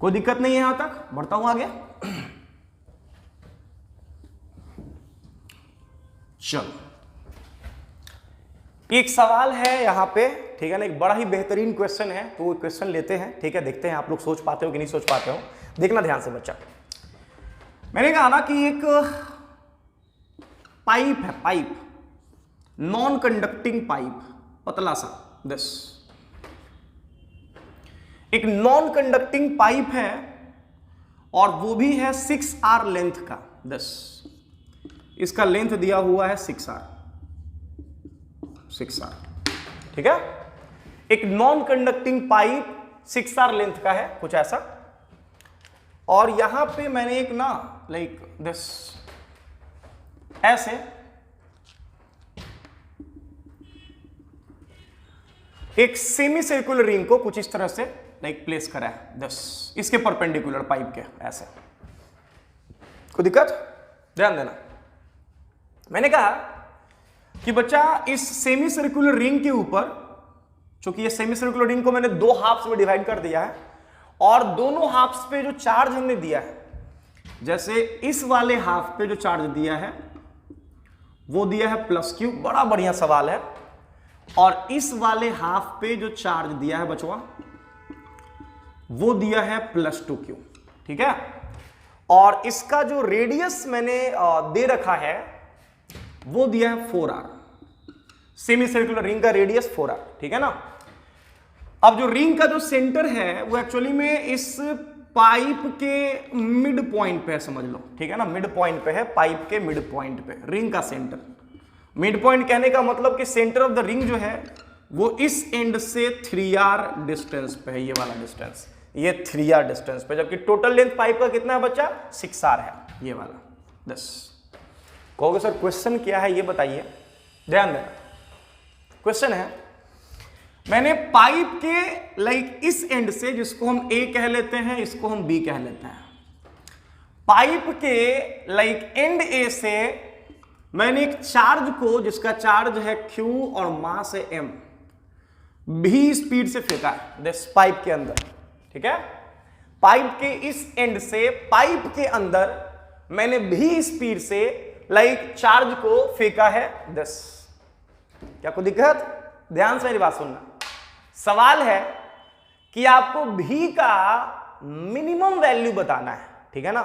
कोई दिक्कत नहीं है यहां तक, बढ़ता हूं आगे। चलो एक सवाल है यहां पे, ठीक है ना, एक बड़ा ही बेहतरीन क्वेश्चन है, तो वो क्वेश्चन लेते हैं, ठीक है, देखते हैं आप लोग सोच पाते हो कि नहीं सोच पाते हो। देखना ध्यान से बच्चा, मैंने कहा ना कि एक पाइप है, पाइप नॉन कंडक्टिंग पाइप, पतला सा, दिस एक नॉन कंडक्टिंग पाइप है और वो भी है 6r लेंथ का, दिस इसका लेंथ दिया हुआ है 6r, ठीक है। एक non conducting pipe 6r length का है, कुछ ऐसा। और यहां पे मैंने एक ना लाइक दिस ऐसे एक सेमी सर्कुलर रिंग को कुछ इस तरह से लाइक प्लेस करा है, दिस इसके परपेंडिकुलर पाइप के ऐसे। कोई दिक्कत, ध्यान देना। मैंने कहा कि बच्चा इस सेमी सर्कुलर रिंग के ऊपर, चूंकि ये सेमी सर्कुलर रिंग को मैंने दो हाफ्स में डिवाइड कर दिया है और दोनों हाफ्स पे जो चार्ज हमने दिया है, जैसे इस वाले हाफ पे जो चार्ज दिया है वो दिया है +q, बड़ा बढ़िया सवाल है। और इस वाले हाफ पे जो चार्ज दिया है बचवा वो दिया है +2q, ठीक है। और इसका जो रेडियस मैंने दे रखा है वो दिया है 4r, सेमी सर्कुलर रिंग का रेडियस 4r, ठीक है ना। अब जो रिंग का जो सेंटर है वो एक्चुअली में इस पाइप के मिड पॉइंट पे है, समझ लो, ठीक है ना, मिड पॉइंट पे है, पाइप के मिड पॉइंट पे रिंग का सेंटर। मिड पॉइंट कहने का मतलब कि सेंटर ऑफ द रिंग जो है वो इस एंड से 3r डिस्टेंस पे है, ये वाला डिस्टेंस, ये 3r डिस्टेंस पे, जबकि टोटल लेंथ पाइप का कितना है बच्चा, 6r है, ये वाला 10। कहोगे सर क्वेश्चन क्या है ये बताइए, ध्यान देना। क्वेश्चन है, मैंने पाइप के लाइक इस एंड से, जिसको हम A कह लेते हैं, इसको हम B कह लेते हैं, पाइप के लाइक एंड A से मैंने एक चार्ज को, जिसका चार्ज है Q और मास है M, भी स्पीड से फेंका है दिस पाइप के अंदर, ठीक है। पाइप के इस एंड से पाइप के अंदर मैंने भी स्पीड से लाइक चार्ज को फेंका है 10। क्या कोई दिक्कत, ध्यान से मेरी बात सुनना। सवाल है कि आपको भी का मिनिमम वैल्यू बताना है, ठीक है ना,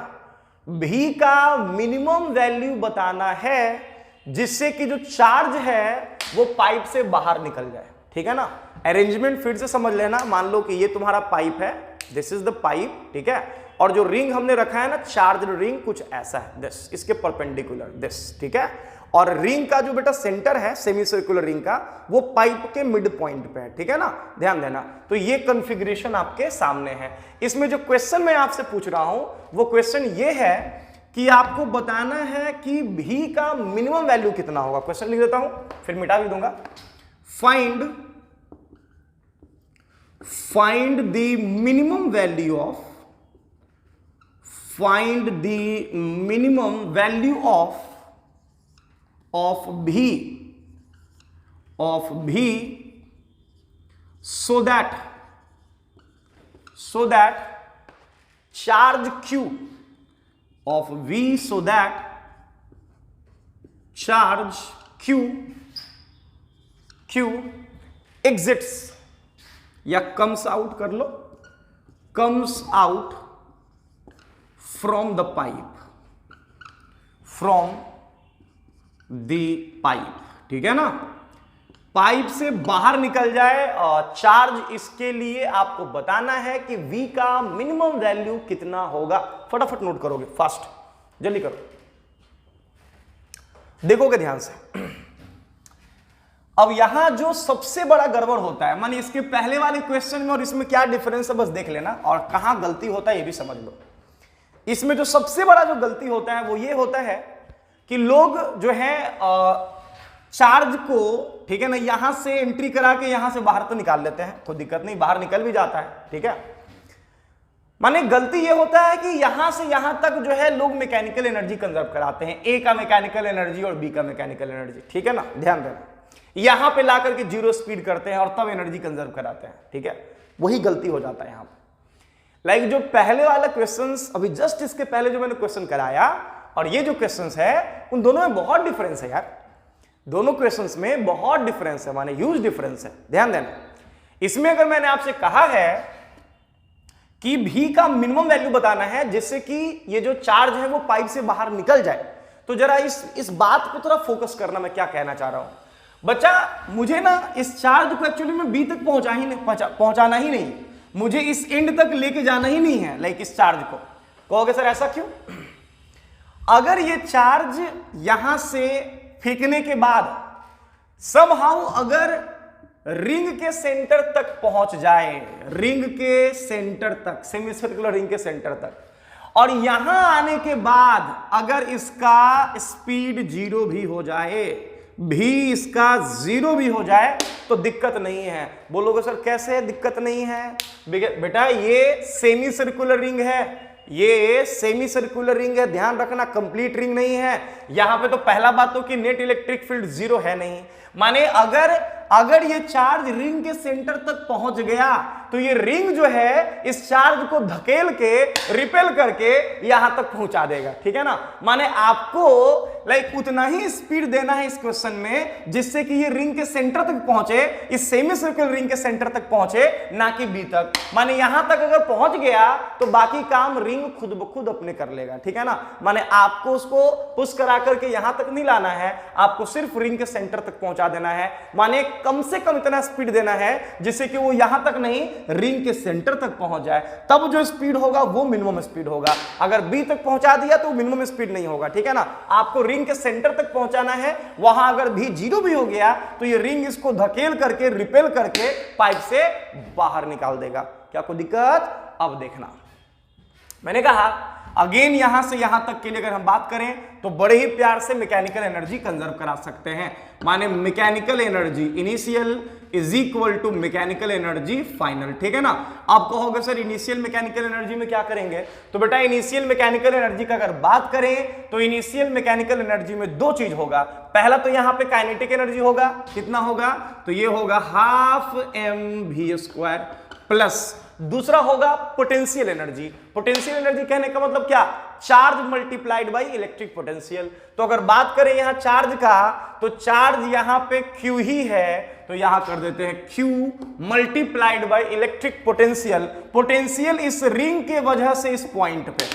भी का मिनिमम वैल्यू बताना है जिससे कि जो चार्ज है वो पाइप से बाहर निकल जाए, ठीक है ना। अरेंजमेंट फिर से समझ लेना, मान लो कि ये तुम्हारा पाइप है, दिस इज द पाइप, ठीक है, और जो रिंग हमने रखा है ना, चार्ज रिंग कुछ ऐसा है, दिस इसके परपेंडिकुलर दिस, ठीक है। और रिंग का जो बेटा सेंटर है सेमी सर्कुलर रिंग का, वो पाइप के मिड पॉइंट पे है, ठीक है ना, ध्यान देना। तो ये कॉन्फ़िगरेशन आपके सामने है। इसमें जो क्वेश्चन मैं आपसे पूछ रहा हूं वो क्वेश्चन ये है कि आपको बताना है कि भी का मिनिमम वैल्यू कितना होगा। क्वेश्चन लिख देता हूं, फिर मिटा भी दूंगा। Find the minimum value of, find the minimum value of V so that charge Q of V, so that charge Q exits या comes out कर लो, comes out from the pipe, ठीक है ना। पाइप से बाहर निकल जाए और चार्ज, इसके लिए आपको बताना है कि V का मिनिमम वैल्यू कितना होगा। फटाफट नोट करोगे, फास्ट, जल्दी करो, देखोगे ध्यान से। अब यहां जो सबसे बड़ा गड़बड़ होता है, माने इसके पहले वाले क्वेश्चन में और इसमें क्या डिफरेंस है बस देख लेना, और कहां गलती होता है ये भी समझ लो। इसमें जो सबसे बड़ा जो गलती होता है वो ये होता है कि लोग जो है चार्ज को, ठीक है ना, यहां से एंट्री करा के यहां से बाहर तो निकाल लेते हैं, कोई दिक्कत नहीं, बाहर निकल भी जाता है, ठीक है। माने गलती ये होता है कि यहां से यहां तक जो है लोग मैकेनिकल एनर्जी कंजर्व कराते हैं, ए का मैकेनिकल एनर्जी और बी का मैकेनिकल एनर्जी, ठीक है ना, ध्यान देना। यहां पे ला करके जीरो स्पीड करते हैं और तब एनर्जी कंजर्व कराते हैं, ठीक है, वही गलती हो जाता है यहां पे। लाइक जो पहले वाला क्वेश्चंस, अभी जस्ट इसके पहले जो मैंने क्वेश्चन कराया और ये जो क्वेश्चंस है, उन दोनों में बहुत डिफरेंस है यार, दोनों क्वेश्चंस में बहुत डिफरेंस है, माने ह्यूज डिफरेंस है, ध्यान देना। इसमें अगर मैंने आपसे कहा है कि V का मिनिमम वैल्यू बताना है जिससे कि ये जो चार्ज है वो पाइप से बाहर निकल जाए, तो जरा इस बात पे थोड़ा फोकस करना, मैं क्या कहना चाह रहा हूं बच्चा। मुझे ना इस चार्ज को एक्चुअली में B तक पहुंचाना ही नहीं, मुझे इस एंड तक लेके जाना ही नहीं है, लाइक इस चार्ज को। कहोगे सर ऐसा क्यों? अगर ये चार्ज यहां से फेंकने के बाद समहाउ अगर रिंग के सेंटर तक पहुंच जाए, रिंग के सेंटर तक, सेमी सर्कुलर रिंग के सेंटर तक, और यहां आने के बाद अगर इसका स्पीड जीरो भी हो जाए, भी इसका जीरो भी हो जाए, तो दिक्कत नहीं है। बोलोगे सर कैसे दिक्कत नहीं है? बेटा ये सेमी सर्कुलर रिंग है, ये सेमी सर्कुलर रिंग है, ध्यान रखना, कंप्लीट रिंग नहीं है। यहां पे तो पहला बात तो कि नेट इलेक्ट्रिक फील्ड जीरो है नहीं, माने अगर ये चार्ज रिंग के सेंटर तक पहुंच गया तो ये रिंग जो है इस चार्ज को धकेल के रिपेल करके यहां तक पहुंचा देगा, ठीक है ना। माने आपको लाइक उतना ही स्पीड देना है इस क्वेश्चन में जिससे कि ये रिंग के सेंटर तक पहुंचे, इस सेमी सर्कुलर रिंग के सेंटर तक पहुंचे, ना कि बी तक। माने यहां तक अगर पहुंच गया तो बाकी काम रिंग खुद ब खुद अपने कर लेगा, ठीक है ना। माने आपको उसको पुश करा करके यहां तक नहीं लाना है, आपको सिर्फ रिंग के सेंटर तक पहुंचा देना है। माने कम से कम इतना स्पीड देना है जिससे कि वो यहां तक नहीं, रिंग के सेंटर तक पहुंच जाए, तब जो स्पीड होगा वो मिनिमम स्पीड होगा। अगर बी तक पहुंचा दिया तो मिनिमम स्पीड नहीं होगा, ठीक है ना। आपको रिंग के सेंटर तक पहुंचाना है, वहां अगर भी जीरो भी हो गया तो ये रिंग इसको धकेल करके रिपेल करके पाइप से बाहर निकाल देगा। क्या कोई दिक्कत? अब देखना, मैंने कहा अगेन यहां से यहां तक के लिए अगर हम बात करें तो बड़े ही प्यार से मैकेनिकल एनर्जी कंजर्व करा सकते हैं। माने mechanical energy initial is equal to mechanical energy final, ठीक है ना। आप कहोगे सर इनिशियल मैकेनिकल एनर्जी में क्या करेंगे? तो बेटा इनिशियल मैकेनिकल एनर्जी का अगर बात करें तो इनिशियल मैकेनिकल एनर्जी में दो चीज होगा। पहला तो यहां पे काइनेटिक एनर्जी होगा, कितना होगा? तो ये होगा हाफ mv² प्लस दूसरा होगा पोटेंशियल एनर्जी। पोटेंशियल एनर्जी कहने का मतलब क्या? Charge multiplied by electric potential. तो अगर बात करें यहां चार्ज का, तो चार्ज यहां पे Q ही है, तो यहां कर देते हैं Q multiplied by electric potential. Potential इस रिंग के वजह से इस पॉइंट पे,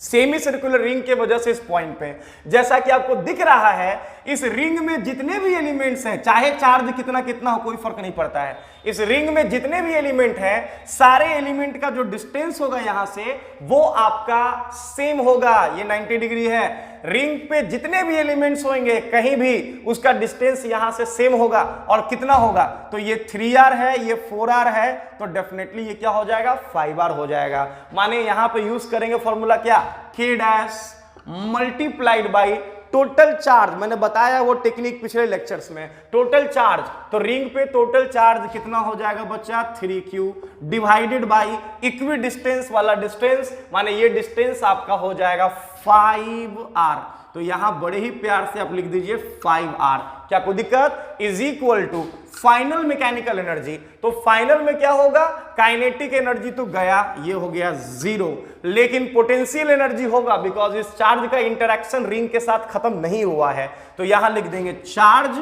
सेमी सर्कुलर रिंग के वजह से इस पॉइंट पे, जैसा कि आपको दिख रहा है, इस रिंग में जितने भी एलिमेंट्स हैं, चाहे चार्ज कितना कितना हो कोई फर्क नहीं पड़ता है, इस रिंग में जितने भी एलिमेंट हैं, सारे एलिमेंट का जो डिस्टेंस होगा यहां से वो आपका सेम होगा। ये 90 डिग्री है। रिंग पे जितने भी एलिमेंट्स होंगे कहीं भी उसका डिस्टेंस यहां से सेम होगा। और कितना होगा? तो ये 3r है, ये 4r है, तो डेफिनेटली ये क्या हो जाएगा? 5r हो जाएगा। माने यहां पे यूज करेंगे फॉर्मूला क्या? K dash multiplied by total charge. मैंने बताया वो टेक्निक पिछले लेक्चर्स में। टोटल चार्ज, तो रिंग पे टोटल चार्ज कितना हो जाएगा बच्चा? 3q divided by equi distance वाला डिस्टेंस, माने ये डिस्टेंस आपका हो जाएगा 5r। तो यहां बड़े ही प्यार से आप लिख दीजिए 5r। क्या कोई दिक्कत? Is equal to final mechanical energy. तो फाइनल में क्या होगा? काइनेटिक एनर्जी तो गया, ये हो गया 0, लेकिन पोटेंशियल एनर्जी होगा बिकॉज इस चार्ज का इंटरेक्शन रिंग के साथ खत्म नहीं हुआ है। तो यहां लिख देंगे charge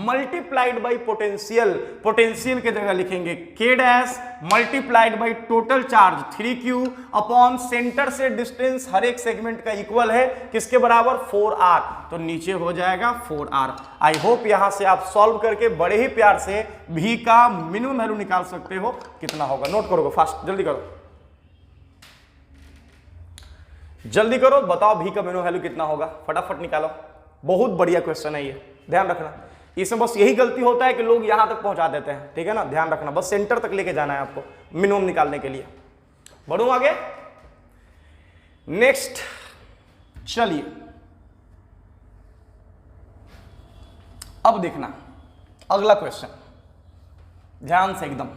multiplied by potential. Potential की जगह लिखेंगे K dash multiplied by total charge 3q upon centre से डिस्टेंस हर एक सेगमेंट का इक्वल है, किसके बराबर? 4 4r, तो नीचे हो जाएगा 4r। आई होप यहां से आप सॉल्व करके बड़े ही प्यार से v का मिनिमम वैल्यू निकाल सकते हो। कितना होगा नोट करोगे, फास्ट जल्दी करो, जल्दी करो, बताओ v का मिनिमम वैल्यू कितना होगा, फटाफट निकालो। बहुत बढ़िया क्वेश्चन है ये, ध्यान रखना। इसमें बस यही गलती होता है कि लोग यहां तक पहुंचा देते हैं, ठीक है ना, ध्यान रखना, बस सेंटर तक लेके जाना है आपको मिनिमम निकालने के लिए। बढ़ूं आगे, नेक्स्ट चलिए अब देखना अगला क्वेश्चन, ध्यान से एकदम।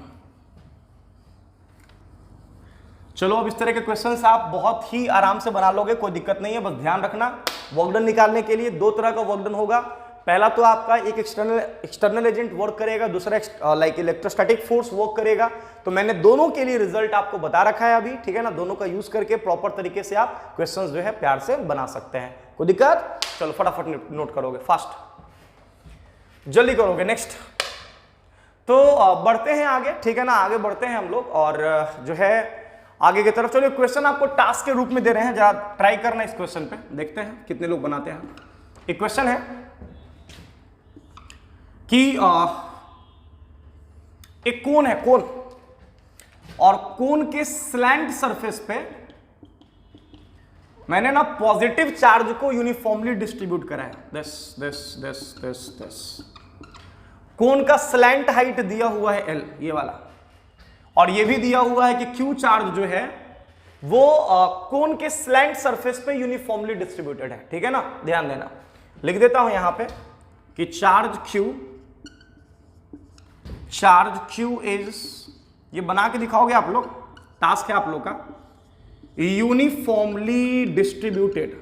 चलो अब इस तरह के क्वेश्चंस आप बहुत ही आराम से बना लोगे, कोई दिक्कत नहीं है, बस ध्यान रखना वर्कडन निकालने के लिए दो तरह का वर्कडन होगा। पहला तो आपका एक एक्सटर्नल एजेंट वर्क करेगा, दूसरा लाइक इलेक्ट्रोस्टैटिक फोर्स वर्क करेगा। तो मैंने दोनों के लिए रिजल्ट आपको बता रखा है अभी, ठीक है ना, दोनों का यूज करके प्रॉपर तरीके से आप क्वेश्चंस जो है प्यार से बना सकते हैं, कोई दिक्कत। चलो फटाफट नोट करोगे, फास्ट जल्दी करोगे। नेक्स्ट तो बढ़ते हैं आगे, ठीक है ना, आगे बढ़ते हैं हम लोग और जो है आगे की तरफ। चलो क्वेश्चन आपको टास्क के रूप में दे रहे हैं, जरा ट्राई करना इस क्वेश्चन पे, देखते हैं कितने लोग बनाते हैं। एक क्वेश्चन है कि एक कोन है, कोन, और कोन के स्लैंट सरफेस पे मैंने ना पॉजिटिव चार्ज को यूनिफॉर्मली डिस्ट्रीब्यूट करा है, दिस। कोन का स्लैंट हाइट दिया हुआ है L, ये वाला, और ये भी दिया हुआ है कि Q चार्ज जो है वो कोन के स्लैंट सरफेस पे यूनिफॉर्मली डिस्ट्रीब्यूटेड है, ठीक है ना, ध्यान देना। लिख देता हूं यहां पे कि चार्ज Q इज, ये बना के दिखाओगे आप लोग, टास्क है आप लोग का, uniformly distributed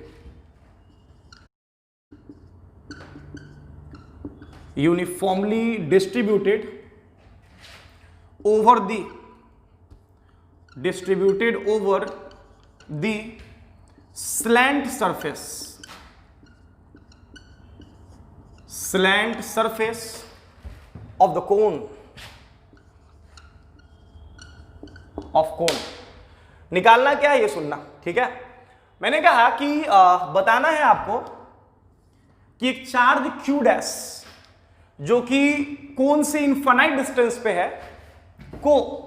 over the slant surface of the cone निकालना क्या है ये सुनना, ठीक है। मैंने कहा कि बताना है आपको कि एक चार्ज Q डैश जो कि कोन से इनफाइनाइट डिस्टेंस पे है को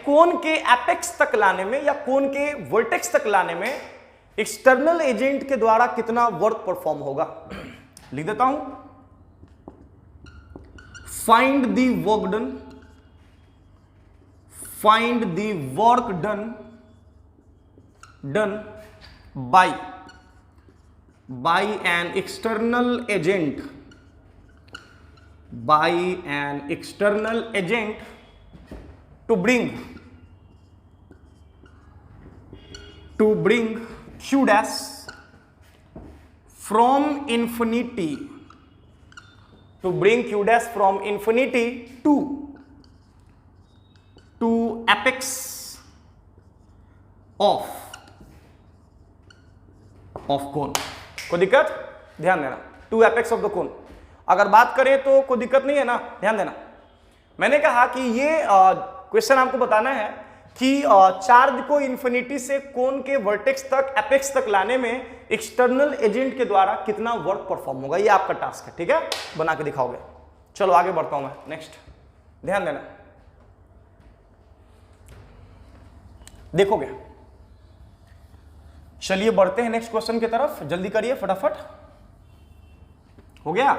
कोन के एपेक्स तक लाने में या कोन के वर्टेक्स तक लाने में एक्सटर्नल एजेंट के द्वारा कितना वर्क परफॉर्म होगा। लिख देता हूं, find the work done by an external agent to bring Q dash from infinity to apex of cone। कोई दिक्कत, ध्यान देना, to apex of the cone. अगर बात करें तो कोई दिक्कत नहीं है ना, ध्यान देना। मैंने कहा कि ये क्वेश्चन आपको बताना है कि चार्ज को इन्फिनिटी से कोन के वर्टेक्स तक, एपेक्स तक लाने में एक्सटर्नल एजेंट के द्वारा कितना वर्क परफॉर्म होगा, ये आपका टास्क है, ठीक है, बना के दिखाओगे। चलो आगे बढ़ता हूं मैं, नेक्स्ट ध्यान देना, देखोगे। चलिए बढ़ते हैं नेक्स्ट क्वेश्चन की तरफ, जल्दी करिए फटाफट, हो गया।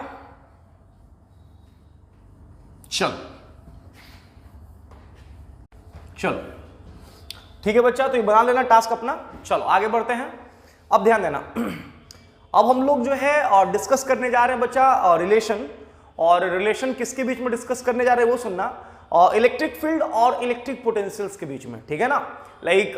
चलो ठीक है बच्चा, तो ये बना लेना टास्क अपना। चलो आगे बढ़ते हैं, अब ध्यान देना। अब हम लोग जो है डिस्कस करने जा रहे हैं बच्चा रिलेशन, और रिलेशन किसके बीच में डिस्कस करने जा रहे हैं वो सुनना, इलेक्ट्रिक फील्ड और इलेक्ट्रिक पोटेंशियल्स के बीच में, ठीक है ना। Like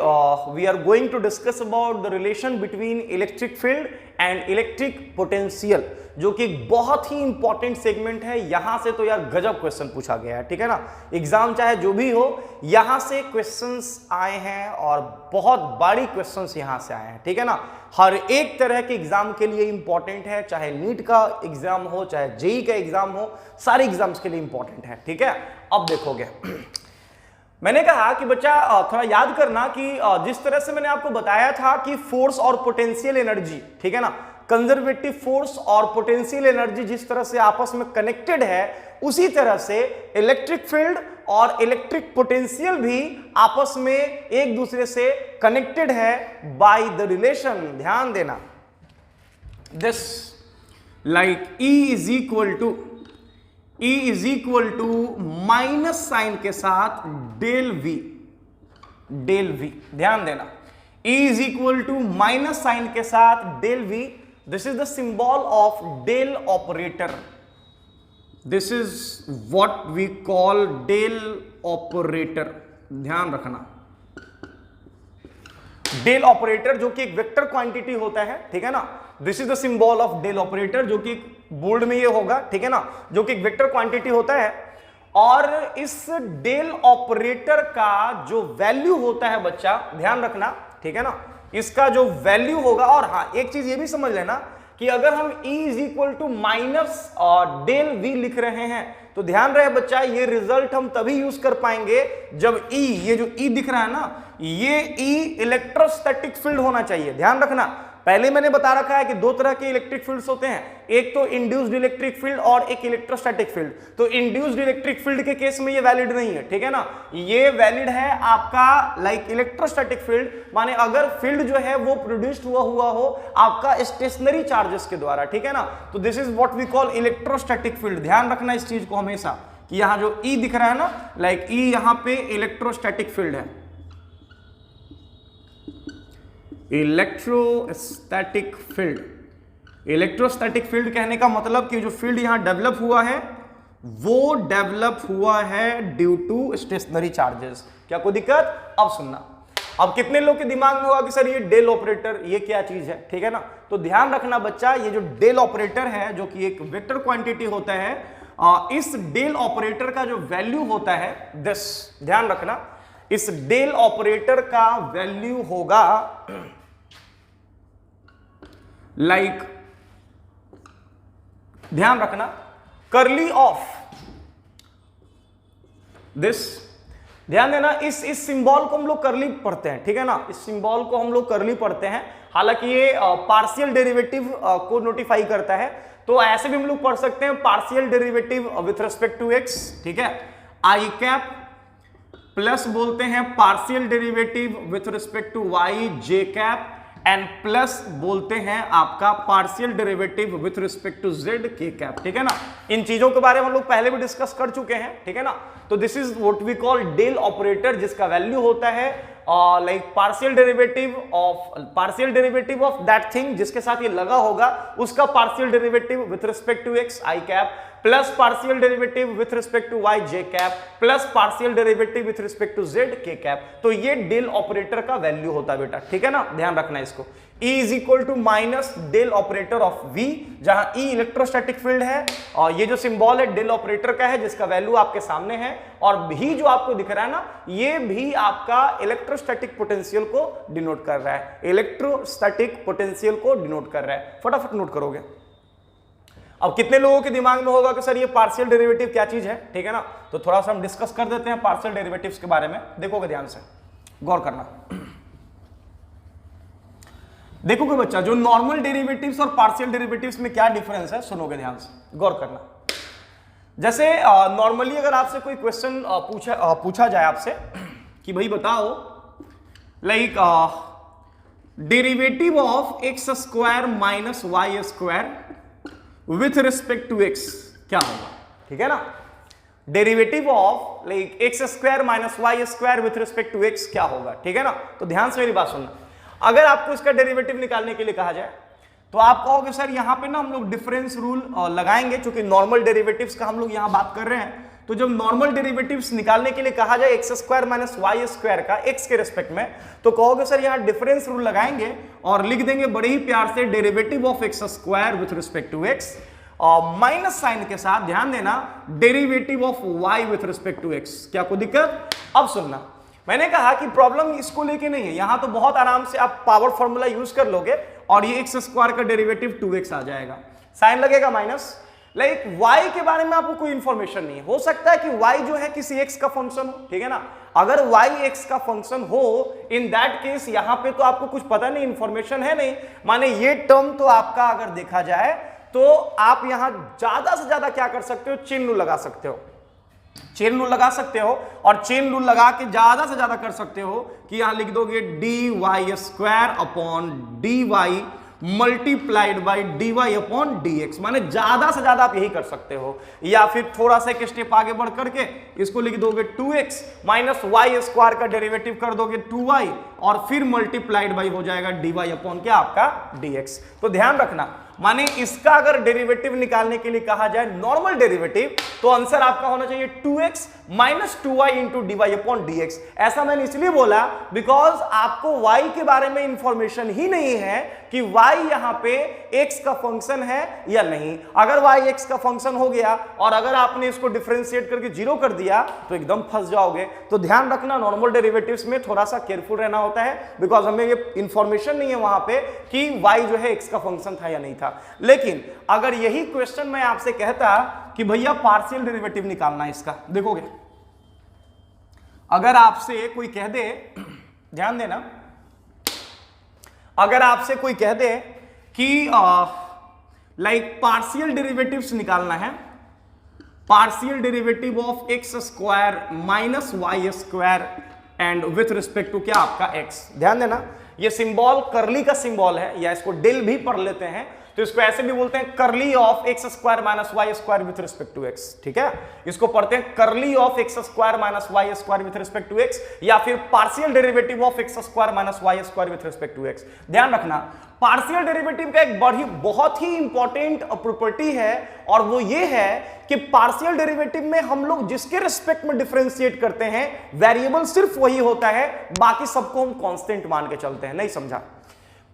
we are going to discuss about the relation between electric field and electric potential, जो कि एक बहुत ही इंपॉर्टेंट सेगमेंट है। यहां से तो यार गजब क्वेश्चन पूछा गया है, ठीक है ना, एग्जाम चाहे जो भी हो, यहां से क्वेश्चंस आए हैं और बहुत बड़ी क्वेश्चंस यहां से आए हैं, ठीक है ना। हर एक तरह के एग्जाम के लिए इंपॉर्टेंट है, चाहे नीट का एग्जाम हो, चाहे जेई का एग्जाम हो, सारे एग्जाम्स के लिए इंपॉर्टेंट है, ठीक है। अब देखोगे मैंने कहा कि बच्चा थोड़ा याद करना कि जिस तरह से मैंने आपको बताया था कि फोर्स और पोटेंशियल एनर्जी, ठीक है ना, कंजर्वेटिव फोर्स और पोटेंशियल एनर्जी जिस तरह से आपस में कनेक्टेड है, उसी तरह से इलेक्ट्रिक फील्ड और इलेक्ट्रिक पोटेंशियल भी आपस में एक दूसरे से कनेक्टेड है बाय द रिलेशन। ध्यान देना, this like E is equal to minus sign के साथ डेल V। ध्यान देना, E is equal to minus sign के साथ del V। This is the symbol of del operator. This is what we call del operator. ध्यान रखना, डेल ऑपरेटर जो कि एक वेक्टर क्वांटिटी होता है, ठीक है ना। This is the symbol of del operator, जो कि बोर्ड में ये होगा, ठीक है ना, जो कि एक वेक्टर क्वांटिटी होता है। और इस डेल ऑपरेटर का जो वैल्यू होता है बच्चा, ध्यान रखना, ठीक है ना, इसका जो वैल्यू होगा। और हाँ, एक चीज ये भी समझ लेना कि अगर हम E is equal to minus del V लिख रहे हैं, तो ध्यान रहे बच्चा, ये रिजल्ट हम तभी यूज कर पाएंगे जब E, ये जो E दिख रहा है ना, ये E इलेक्ट्रोस्टैटिक फील्ड होना चाहिए। ध्यान रखना, पहले मैंने बता रखा है कि दो तरह के इलेक्ट्रिक फील्ड्स होते हैं, एक तो इंड्यूस्ड इलेक्ट्रिक फील्ड और एक इलेक्ट्रोस्टैटिक फील्ड। तो इंड्यूस्ड इलेक्ट्रिक फील्ड के केस में ये वैलिड नहीं है, ठीक है ना, ये वैलिड है आपका लाइक इलेक्ट्रोस्टैटिक फील्ड, माने अगर फील्ड जो है वो प्रोड्यूस्ड हुआ हो आपका स्टेशनरी चार्जेस के द्वारा, ठीक है ना। तो this is what we call electrostatic field. ध्यान रखना इस चीज को हमेशा कि यहां जो E दिख रहा है ना, लाइक E यहां पे इलेक्ट्रोस्टैटिक फील्ड है, इलेक्ट्रोस्टैटिक फील्ड। इलेक्ट्रोस्टैटिक फील्ड कहने का मतलब कि जो फील्ड यहां डेवलप हुआ है वो डेवलप हुआ है ड्यू टू स्टेशनरी चार्जेस। क्या कोई दिक्कत? अब सुनना, अब कितने लोग के दिमाग में होगा कि सर ये डेल ऑपरेटर ये क्या चीज है, ठीक है ना। तो ध्यान रखना बच्चा, ये जो डेल ऑपरेटर है जो कि एक वेक्टर क्वांटिटी होता है, इस डेल ऑपरेटर का जो वैल्यू होता है दिस, ध्यान रखना, इस डेल ऑपरेटर का वैल्यू होगा लाइक, ध्यान रखना, कर्ली ऑफ दिस। ध्यान देना, इस सिंबल को हम लोग कर्ली पढ़ते हैं, ठीक है ना, इस सिंबल को हम लोग कर्ली पढ़ते हैं। हालांकि ये पार्शियल डेरिवेटिव को नोटिफाई करता है, तो ऐसे भी हम लोग पढ़ सकते हैं partial derivative with respect to x, ठीक है, आई कैप प्लस बोलते हैं partial derivative with respect to y j cap, and plus बोलते हैं आपका partial derivative with respect to z k cap, ठीक है ना। इन चीजों के बारे में हम लोग पहले भी डिस्कस कर चुके हैं, ठीक है ना। तो this is what we call del operator, जिसका वैल्यू होता है like partial derivative of that thing जिसके साथ ये लगा होगा, उसका partial derivative with respect to x i cap, plus partial derivative with respect to y j cap, plus partial derivative with respect to z k cap. तो ये डेल ऑपरेटर का वैल्यू होता है बेटा, ठीक है ना, ध्यान रखना इसको। E is equal to minus del operator of V, जहां E इलेक्ट्रोस्टैटिक फील्ड है और ये जो सिंबल है डेल ऑपरेटर का है जिसका वैल्यू आपके सामने है, और भी जो आपको दिख रहा है ना, ये भी आपका इलेक्ट्रोस्टैटिक पोटेंशियल को डिनोट कर रहा है, इलेक्ट्रोस्टैटिक पोटेंशियल को डिनोट कर रहा है। फटाफट नोट करोगे। अब कितने लोगों के दिमाग में होगा कि सर ये पार्शियल डेरिवेटिव क्या चीज है, ठीक है ना। तो थोड़ा सा हम डिस्कस कर देते हैं पार्शियल डेरिवेटिव्स के बारे में। देखोगे ध्यान से, गौर करना। देखोगे बच्चा, जो नॉर्मल डेरिवेटिव्स और पार्शियल डेरिवेटिव्स में क्या डिफरेंस है, सुनोगे ध्यान से, गौर करना। जैसे नॉर्मली अगर आपसे कोई क्वेश्चन पूछा जाए आपसे कि भाई बताओ like derivative of x square minus y square with respect to x क्या होगा, ठीक है ना। Derivative of like x square minus y square with respect to x क्या होगा, ठीक है ना। तो ध्यान से मेरी बात सुनना, अगर आपको इसका डेरिवेटिव निकालने के लिए कहा जाए तो आप कहोगे सर यहां पे ना हम लोग डिफरेंस रूल लगाएंगे, क्योंकि नॉर्मल डेरिवेटिव्स का हम लोग यहां बात कर रहे हैं। तो जब नॉर्मल डेरिवेटिव्स निकालने के लिए कहा जाए x square minus y square का एक्स के रिस्पेक्ट में, तो कहोगे सर यहां डिफरेंस रूल लगाएंगे और लिख देंगे बड़े ही प्यार से derivative of x square with respect to x और माइनस साइन के साथ, ध्यान देना, derivative of y with respect to x. क्या कोई दिक्कत? अब सुनना, मैंने कहा कि प्रॉब्लम इसको लेके नहीं है, यहां तो बहुत आराम से आप पावर फॉर्मूला यूज कर लोगे और ये एक्स स्क्वायर का डेरिवेटिव 2x आ जाएगा, साइन लगेगा माइनस, लाइक y के बारे में आपको कोई इंफॉर्मेशन नहीं है, हो सकता है कि y जो है किसी x का फंक्शन हो, ठीक है ना। अगर y x का फंक्शन हो, इन दैट केस यहां पे तो आपको कुछ पता नहीं, इंफॉर्मेशन है नहीं, माने ये टर्म तो आपका अगर देखा जाए तो आप यहां ज्यादा से ज्यादा क्या कर सकते हो, चेन रूल लगा सकते हो, चेन रूल लगा सकते हो, और चेन रूल लगा के ज्यादा से ज्यादा कर सकते हो कि यहां लिख दोगे dy square upon dy multiplied by dy upon dx, माने ज्यादा से ज्यादा आप यही कर सकते हो। या फिर थोड़ा सा एक स्टेप आगे बढ़ करके इसको लिख दोगे 2x माइनस वाई स्क्वायर का डेरिवेटिव कर दोगे 2y, और फिर मल्टीप्लाइड बाई हो जाएगा dy अपॉन क्या आपका dx। तो ध्यान रखना, माने इसका अगर डेरिवेटिव निकालने के लिए कहा जाए नॉर्मल डेरिवेटिव, तो आंसर आपका होना चाहिए 2x minus 2y into dy upon dx। ऐसा मैंने इसलिए बोला बिकॉज आपको y के बारे में इंफॉर्मेशन ही नहीं है कि y यहां पे x का फंक्शन है या नहीं। अगर y x का फंक्शन हो गया और अगर आपने इसको डिफरेंशिएट करके जीरो कर दिया तो एकदम फंस जाओगे। तो ध्यान रखना, नॉर्मल डेरिवेटिव्स में थोड़ा सा केयरफुल रहना होता है, बिकॉज हमें ये इंफॉर्मेशन नहीं है वहां पे कि y जो है x का फंक्शन था या नहीं था। लेकिन अगर यही क्वेश्चन मैं आपसे कहता कि भैया पार्शियल डेरिवेटिव निकालना है इसका, देखोगे अगर आपसे कोई कह दे, ध्यान देना, अगर आपसे कोई कह दे कि लाइक पार्शियल डेरिवेटिव्स निकालना है, partial derivative of x square minus y square and with respect to क्या आपका एक्स। ध्यान देना, ये सिंबल करली का सिंबल है, या इसको डेल भी पढ़ लेते हैं, तो इसको ऐसे भी बोलते हैं curly of x square minus y square with respect to x, ठीक है। इसको पढ़ते हैं curly of x square minus y square with respect to x, या फिर partial derivative of x square minus y square with respect to x. ध्यान रखना, पार्शियल डेरिवेटिव का एक बहुत ही इंपॉर्टेंट प्रॉपर्टी है, और वो ये है कि पार्शियल डेरिवेटिव में हम लोग जिसके रिस्पेक्ट में डिफरेंशिएट करते हैं वेरिएबल सिर्फ वही होता है, बाकी सबको हम कांस्टेंट मान के चलते हैं। नहीं समझा?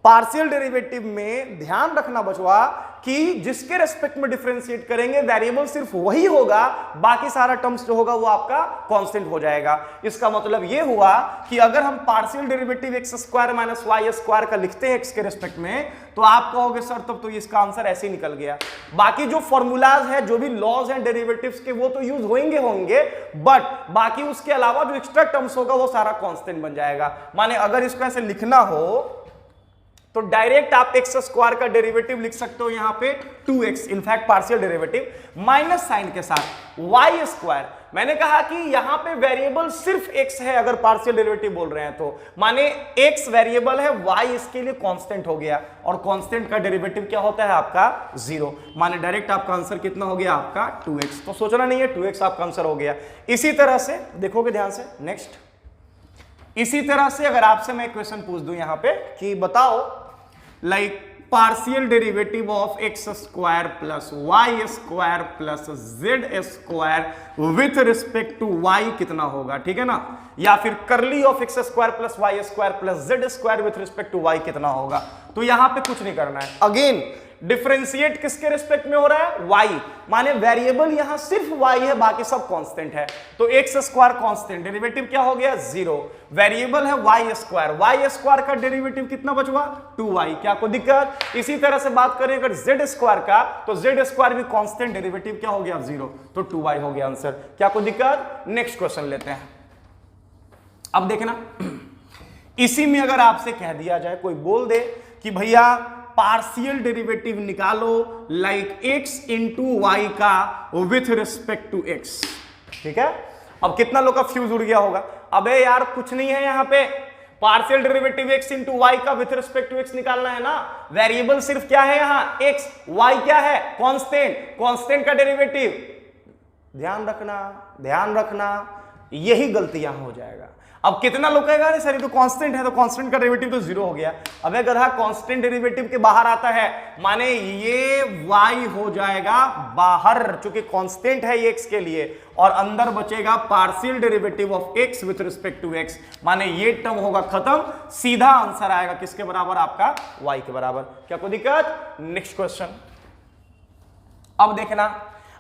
पार्शियल डेरिवेटिव में ध्यान रखना बचवा कि जिसके रेस्पेक्ट में डिफरेंशिएट करेंगे वेरिएबल सिर्फ वही होगा, बाकी सारा टर्म्स जो होगा वो आपका कांस्टेंट हो जाएगा। इसका मतलब ये हुआ कि अगर हम partial derivative x square minus y square का लिखते हैं एक्स के रेस्पेक्ट में, तो आप कहोगे सर तब तो इसका आंसर ऐसे ही निकल गया। बाकी जो फॉर्मूलाज है, जो भी लॉज हैं डेरिवेटिव्स के, वो तो यूज होंगे, बट बाकी उसके अलावा जो एक्स्ट्रा टर्म्स होगा वो सारा कांस्टेंट बन जाएगा। माने अगर इसको ऐसे लिखना हो तो डायरेक्ट आप एक्स स्क्वायर का डेरिवेटिव लिख सकते हो यहां पे 2x, in fact partial derivative minus sign के साथ y स्क्वायर। मैंने कहा कि यहां पे वेरिएबल सिर्फ x है अगर पार्शियल डेरिवेटिव बोल रहे हैं तो, माने x वेरिएबल है, y इसके लिए कांस्टेंट हो गया, और कांस्टेंट का डेरिवेटिव क्या होता है आपका 0, माने डायरेक्ट आपका आंसर कितना हो गया आपका 2x। तो सोचना नहीं है, 2x आपका आंसर हो गया। इसी तरह से देखोगे ध्यान से, नेक्स्ट इसी तरह से अगर आपसे मैं क्वेश्चन पूछ दूं यहां पे कि बताओ like partial derivative of x square plus y square plus z square with respect to y कितना होगा, ठीक है ना। या फिर curly of x square plus y square plus z square with respect to y कितना होगा। तो यहां पे कुछ नहीं करना है, अगेन डिफरेंशिएट किसके रिस्पेक्ट में हो रहा है, y, माने वेरिएबल यहां सिर्फ y है, बाकी सब कांस्टेंट है। तो एक्स स्क्वायर कांस्टेंट, डेरिवेटिव क्या हो गया 0, वेरिएबल है y स्क्वायर का डेरिवेटिव कितना बचवा 2y, क्या कोई दिक्कत। इसी तरह से बात करें अगर z स्क्वायर का, तो z स्क्वायर भी कांस्टेंट, डेरिवेटिव क्या हो गया 0, तो 2y हो गया आंसर, क्या कोई दिक्कत। नेक्स्ट क्वेश्चन लेते हैं। अब देखना, इसी में अगर आपसे कह दिया जाए, कोई बोल दे कि भैया पार्शियल डेरिवेटिव निकालो लाइक x इंटू वाई का विथ रिस्पेक्ट टू x, ठीक है। अब कितना लोग का फ्यूज उड़ गया होगा, अबे यार कुछ नहीं है यहां पे, partial derivative x into y का विथ रिस्पेक्ट टू x निकालना है ना, वेरिएबल सिर्फ क्या है यहां x, y क्या है कांस्टेंट, कांस्टेंट का डेरिवेटिव। ध्यान रखना यही गलती यहां हो जाएगा। अब कितना लोग कहेगा नहीं सर ये तो कांस्टेंट है, तो कांस्टेंट का डेरिवेटिव तो 0 हो गया। अबे गधा, कांस्टेंट डेरिवेटिव के बाहर आता है, माने ये y हो जाएगा बाहर, चूंकि कांस्टेंट है ये x के लिए, और अंदर बचेगा partial derivative of x with respect to x, माने ये टर्म होगा खत्म, सीधा आंसर आएगा किसके बराबर आपका y के बराबर। क्या कोई दिक्कत। Next question. अब देखना,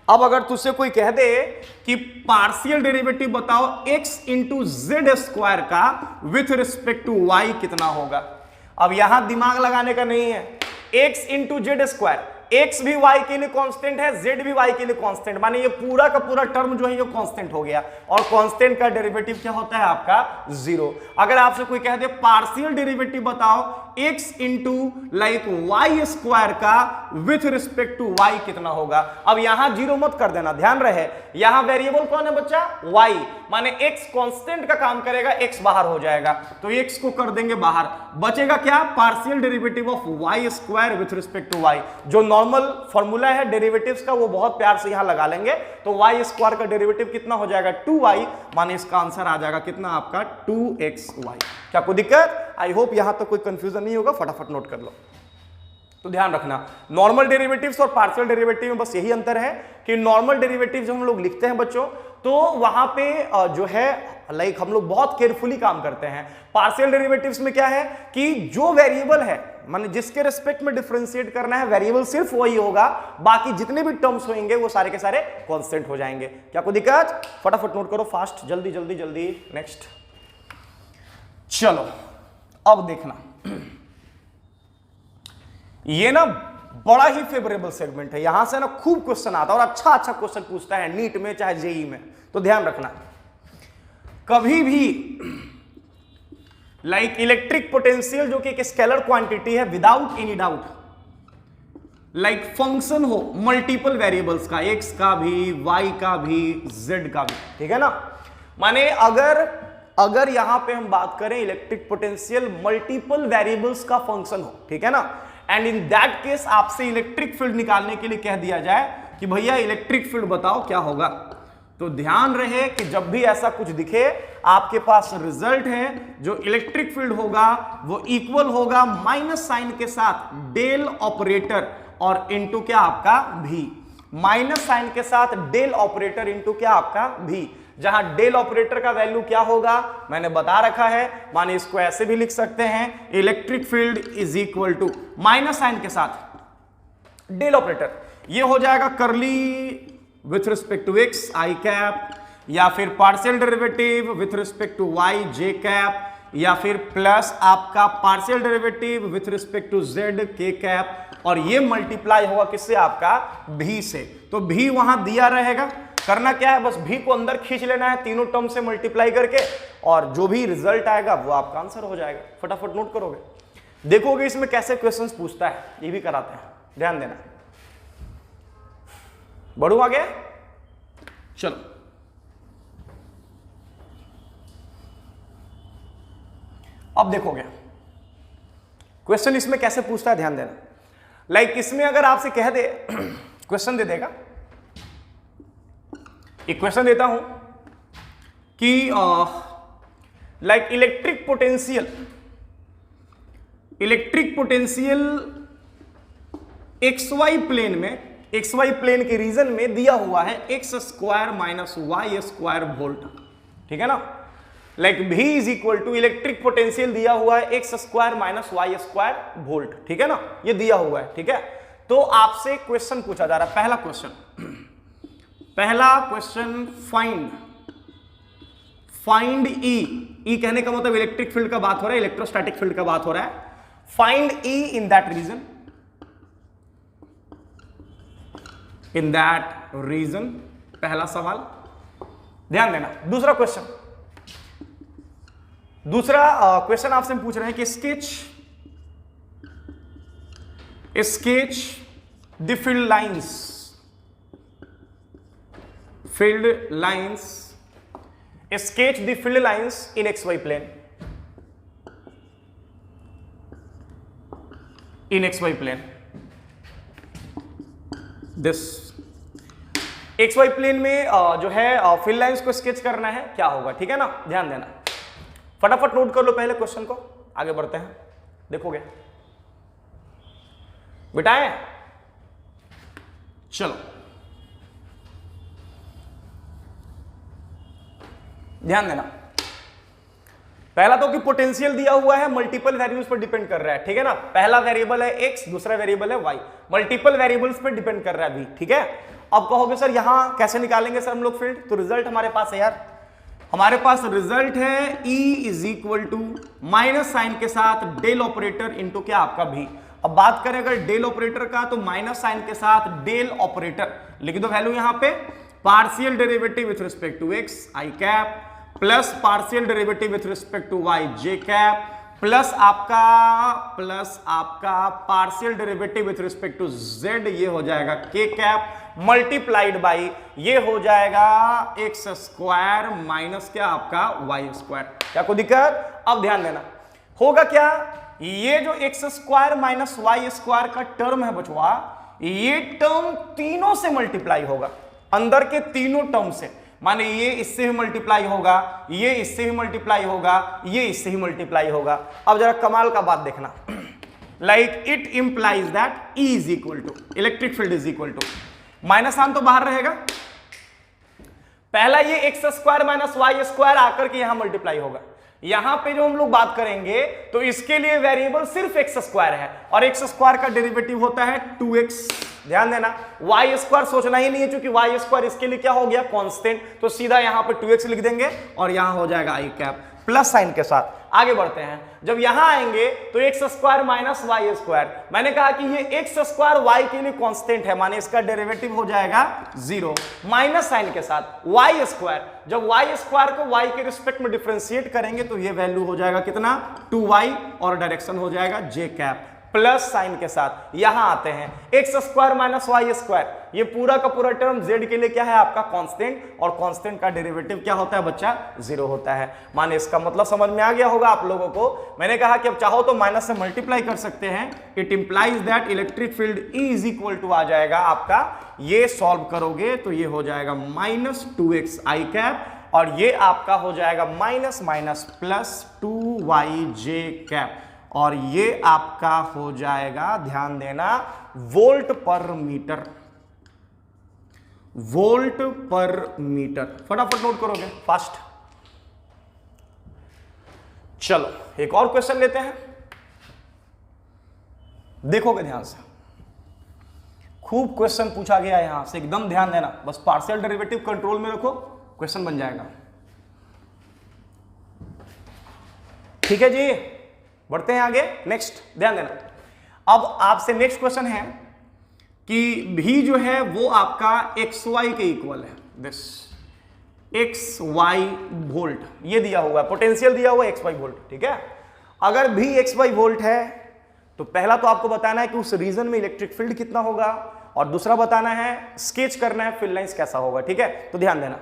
अब अगर तुझसे कोई कह दे कि पार्शियल डेरिवेटिव बताओ x इंटू जेड स्क्वायर का विथ रिस्पेक्ट टू y कितना होगा। अब यहां दिमाग लगाने का नहीं है, x into Z square, x भी y के लिए कांस्टेंट है, z भी y के लिए कांस्टेंट, माने ये पूरा का पूरा टर्म जो है ये कांस्टेंट हो गया, और कांस्टेंट का डेरिवेटिव क्या होता है आपका 0। अगर आपसे कोई कह दे पार्शियल डेरिवेटिव बताओ x into like why square का विथ रिस्पेक्ट टू y कितना होगा। अब यहां जीरो मत कर देना, ध्यान रहे यहां वेरिएबल कौन है बच्चा, y, माने x कांस्टेंट का काम करेगा, x बाहर हो जाएगा, तो x को कर देंगे बाहर, बचेगा क्या, partial derivative of y square with respect to y। जो नॉर्मल फॉर्मूला है डेरिवेटिव्स का वो बहुत प्यार से यहां लगा लेंगे, तो y स्क्वायर का डेरिवेटिव कितना हो जाएगा 2y, माने इसका आंसर आ जाएगा कितना आपका 2xy। क्या कोई दिक्कत, आई होप यहां तो कोई कंफ्यूजन नहीं होगा, फटाफट नोट कर लो। तो ध्यान रखना नॉर्मल डेरिवेटिव्स और पार्शियल डेरिवेटिव में बस यही अंतर है कि नॉर्मल डेरिवेटिव जब हम लोग लिखते हैं बच्चों तो वहां पे जो है लाइक हम लोग बहुत केयरफुली काम करते हैं। पार्शियल डेरिवेटिव्स में क्या है कि जो वेरिएबल है माने जिसके रिस्पेक्ट में डिफरेंशिएट करना है वेरिएबल सिर्फ वही होगा, बाकी जितने भी टर्म्स होंगे वो सारे के सारे कांस्टेंट हो जाएंगे। क्या कोई दिक्कत, फटाफट नोट करो फास्ट, जल्दी जल्दी जल्दी। नेक्स्ट चलो अब देखना, ये ना बड़ा ही फेवरेबल सेगमेंट है, यहां से ना खूब क्वेश्चन आता है और अच्छा अच्छा क्वेश्चन पूछता है नीट में चाहे जेई में, तो ध्यान रखना कभी भी लाइक इलेक्ट्रिक पोटेंशियल जो कि एक स्केलर क्वांटिटी है without any doubt, like function हो मल्टीपल वेरिएबल्स का, x का भी, y का भी, z का भी, ठीक है ना, माने अगर यहां पे हम बात करें इलेक्ट्रिक पोटेंशियल मल्टीपल वेरिएबल्स का फंक्शन हो, ठीक है ना, एंड इन दैट केस आपसे इलेक्ट्रिक फील्ड निकालने के लिए कह दिया जाए कि भैया इलेक्ट्रिक फील्ड बताओ क्या होगा, तो ध्यान रहे कि जब भी ऐसा कुछ दिखे आपके पास रिजल्ट है जो इलेक्ट्रिक फील्ड होगा वो इक्वल होगा माइनस साइन के साथ डेल ऑपरेटर और इनटू क्या आपका भी, माइनस साइन के साथ डेल ऑपरेटर इनटू क्या आपका भी, जहां डेल ऑपरेटर का वैल्यू क्या होगा मैंने बता रखा है, माने इसको ऐसे भी लिख सकते हैं electric field is equal to minus sign के साथ डेल ऑपरेटर, ये हो जाएगा curly with respect to x i cap, या फिर partial derivative with respect to y j cap, या फिर प्लस आपका partial derivative with respect to z k cap, और ये मल्टीप्लाई होगा किससे आपका v से, तो v वहां दिया रहेगा, करना क्या है बस v को अंदर खींच लेना है तीनों टर्म से मल्टीप्लाई करके, और जो भी रिजल्ट आएगा वो आपका आंसर हो जाएगा। फटाफट नोट करोगे, देखोगे इसमें कैसे क्वेश्चंस पूछता है, ये भी कराते हैं, ध्यान देना। बढ़ू आगे, चलो अब देखोगे क्वेश्चन इसमें कैसे पूछता है, ध्यान देना। लाइक इसमें अगर आपसे कह दे क्वेश्चन दे देगा, एक क्वेश्चन देता हूं कि like electric potential XY plane के रीजन में दिया हुआ है x square minus y square volt, ठीक है ना, like V is equal to electric potential दिया हुआ है x square minus y square volt, ठीक है ना, ये दिया हुआ है, ठीक है। तो आपसे क्वेश्चन पूछा जा रहा है, पहला क्वेश्चन फाइंड E कहने का मतलब इलेक्ट्रिक फील्ड का बात हो रहा है, इलेक्ट्रोस्टैटिक फील्ड का बात हो रहा है, find E in that region, पहला सवाल, ध्यान देना। दूसरा क्वेश्चन आपसे पूछ रहे हैं कि sketch the field lines in XY plane, this XY plane में जो है फील्ड लाइंस को स्केच करना है, क्या होगा, ठीक है ना, ध्यान देना। फटाफट नोट कर लो पहले क्वेश्चन को, आगे बढ़ते हैं, देखोगे बिटाए, चलो ध्यान देना। पहला तो कि पोटेंशियल दिया हुआ है मल्टीपल वेरिएबल्स पर डिपेंड कर रहा है, ठीक है ना, पहला वेरिएबल है x, दूसरा वेरिएबल है y, मल्टीपल वेरिएबल्स पर डिपेंड कर रहा है v, ठीक है। अब कहोगे सर यहां कैसे निकालेंगे सर हम लोग फील्ड, तो रिजल्ट हमारे पास है यार, हमारे पास रिजल्ट है E is equal to minus sign के साथ डेल ऑपरेटर इनटू क्या आपका v, अब बात करें अगर डेल ऑपरेटर का, तो माइनस साइन के साथ डेल ऑपरेटर लिख दो वैल्यू यहां पे, partial derivative with respect to x i cap plus partial derivative with respect to y j cap plus आपका partial derivative with respect to z, ये हो जाएगा के कैप मल्टीप्लाइड बाई ये हो जाएगा एक्स स्क्वायर माइनस क्या आपका वाई स्क्वायर। क्या कोई दिक्कत? अब ध्यान देना, होगा क्या, ये जो x square minus y square का टर्म है बचवा, ये टर्म तीनों से मल्टीप्लाई होगा, अंदर के तीनों टर्म से, माने ये इससे भी मल्टीप्लाई होगा, ये इससे भी मल्टीप्लाई होगा, ये इससे ही मल्टीप्लाई होगा। अब जरा कमाल का बात देखना, like it implies that E is equal to electric field is equal to, minus sign तो बाहर रहेगा, पहला ये x square minus y square आकर के यहां मल्टीप्लाई होगा। यहां पे जो हम लोग बात करेंगे तो इसके लिए वेरिएबल सिर्फ एक्स स्क्वायर है और एक्स स्क्वायर का डेरिवेटिव होता है 2x। ध्यान देना, वाई स्क्वायर सोचना ही नहीं है, क्योंकि वाई स्क्वायर इसके लिए क्या हो गया, कांस्टेंट, तो सीधा यहां पे 2x लिख देंगे और यहां हो जाएगा आई कैप प्लस साइन के साथ। आगे बढ़ते हैं, जब यहां आएंगे तो x square minus y square, मैंने कहा कि ये एक्स स्क्वायर वाई के लिए कांस्टेंट है, माने इसका डेरिवेटिव हो जाएगा 0 माइनस साइन के साथ वाई स्क्वायर, जब वाई स्क्वायर को वाई के रिस्पेक्ट में डिफरेंशिएट करेंगे तो ये वैल्यू हो जाएगा कितना 2y और डायरेक्शन हो जाएगा जे कैप प्लस साइन के साथ। यहां आते हैं x square minus y square, ये पूरा का पूरा टर्म z के लिए क्या है आपका कांस्टेंट, और कांस्टेंट का डेरिवेटिव क्या होता है बच्चा 0 होता है। माने इसका मतलब समझ में आ गया होगा आप लोगों को। मैंने कहा कि अब चाहो तो माइनस से मल्टीप्लाई कर सकते हैं, it implies that electric field E is equal to आ जाएगा आपका, ये सॉल्व करोगे तो ये हो जाएगा माइनस 2x आई कैप और ये आपका हो जाएगा माइनस माइनस प्लस 2y जे कैप और ये आपका हो जाएगा, ध्यान देना, वोल्ट पर मीटर, वोल्ट पर मीटर। फटाफट नोट करोगे फास्ट। चलो एक और क्वेश्चन लेते हैं, देखोगे ध्यान से, खूब क्वेश्चन पूछा गया है यहां से, एकदम ध्यान देना, बस पार्शियल डेरिवेटिव कंट्रोल में रखो, क्वेश्चन बन जाएगा। ठीक है जी, बढ़ते हैं आगे, नेक्स्ट ध्यान देना। अब आपसे नेक्स्ट क्वेश्चन है कि भी जो है वो आपका एक्स वाई के इक्वल है, दिस एक्स वाई वोल्ट, ये दिया हुआ है, पोटेंशियल दिया हुआ है एक्स वाई वोल्ट। ठीक है, अगर भी एक्स वाई वोल्ट है तो पहला तो आपको बताना है कि उस रीजन में इलेक्ट्रिक फील्ड कितना होगा, और दूसरा बताना है, स्केच करना है फील्ड लाइंस कैसा होगा। ठीक है, तो ध्यान देना,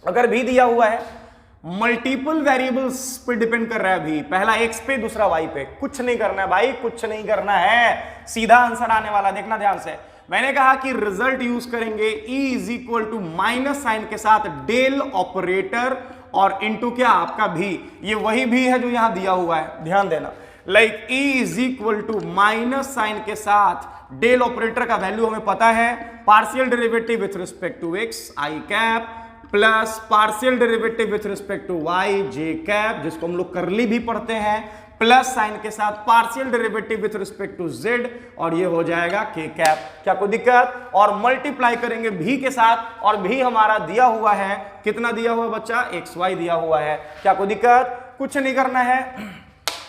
अगर भी दिया हुआ है, मल्टीपल वेरिएबल्स पे डिपेंड कर रहा है भी, पहला एक्स पे दूसरा वाई पे, कुछ नहीं करना है भाई, कुछ नहीं करना है, सीधा आंसर आने वाला, देखना ध्यान से। मैंने कहा कि रिजल्ट यूज करेंगे E is equal to minus sign के साथ डेल ऑपरेटर और इनटू क्या आपका भी, ये वही भी है जो यहां दिया हुआ है, ध्यान देना, like E is equal to minus sign के साथ डेल ऑपरेटर का वैल्यू हमें पता है, partial derivative with respect to x i cap plus partial derivative with respect to y j cap, जिसको हम लोग करली भी पढ़ते हैं, प्लस साइन के साथ partial derivative with respect to z और ये हो जाएगा के कैप। क्या कोई दिक्कत? और मल्टीप्लाई करेंगे भी के साथ, और भी हमारा दिया हुआ है, कितना दिया हुआ बच्चा, एक्स वाई दिया हुआ है। क्या कोई दिक्कत? कुछ नहीं करना है,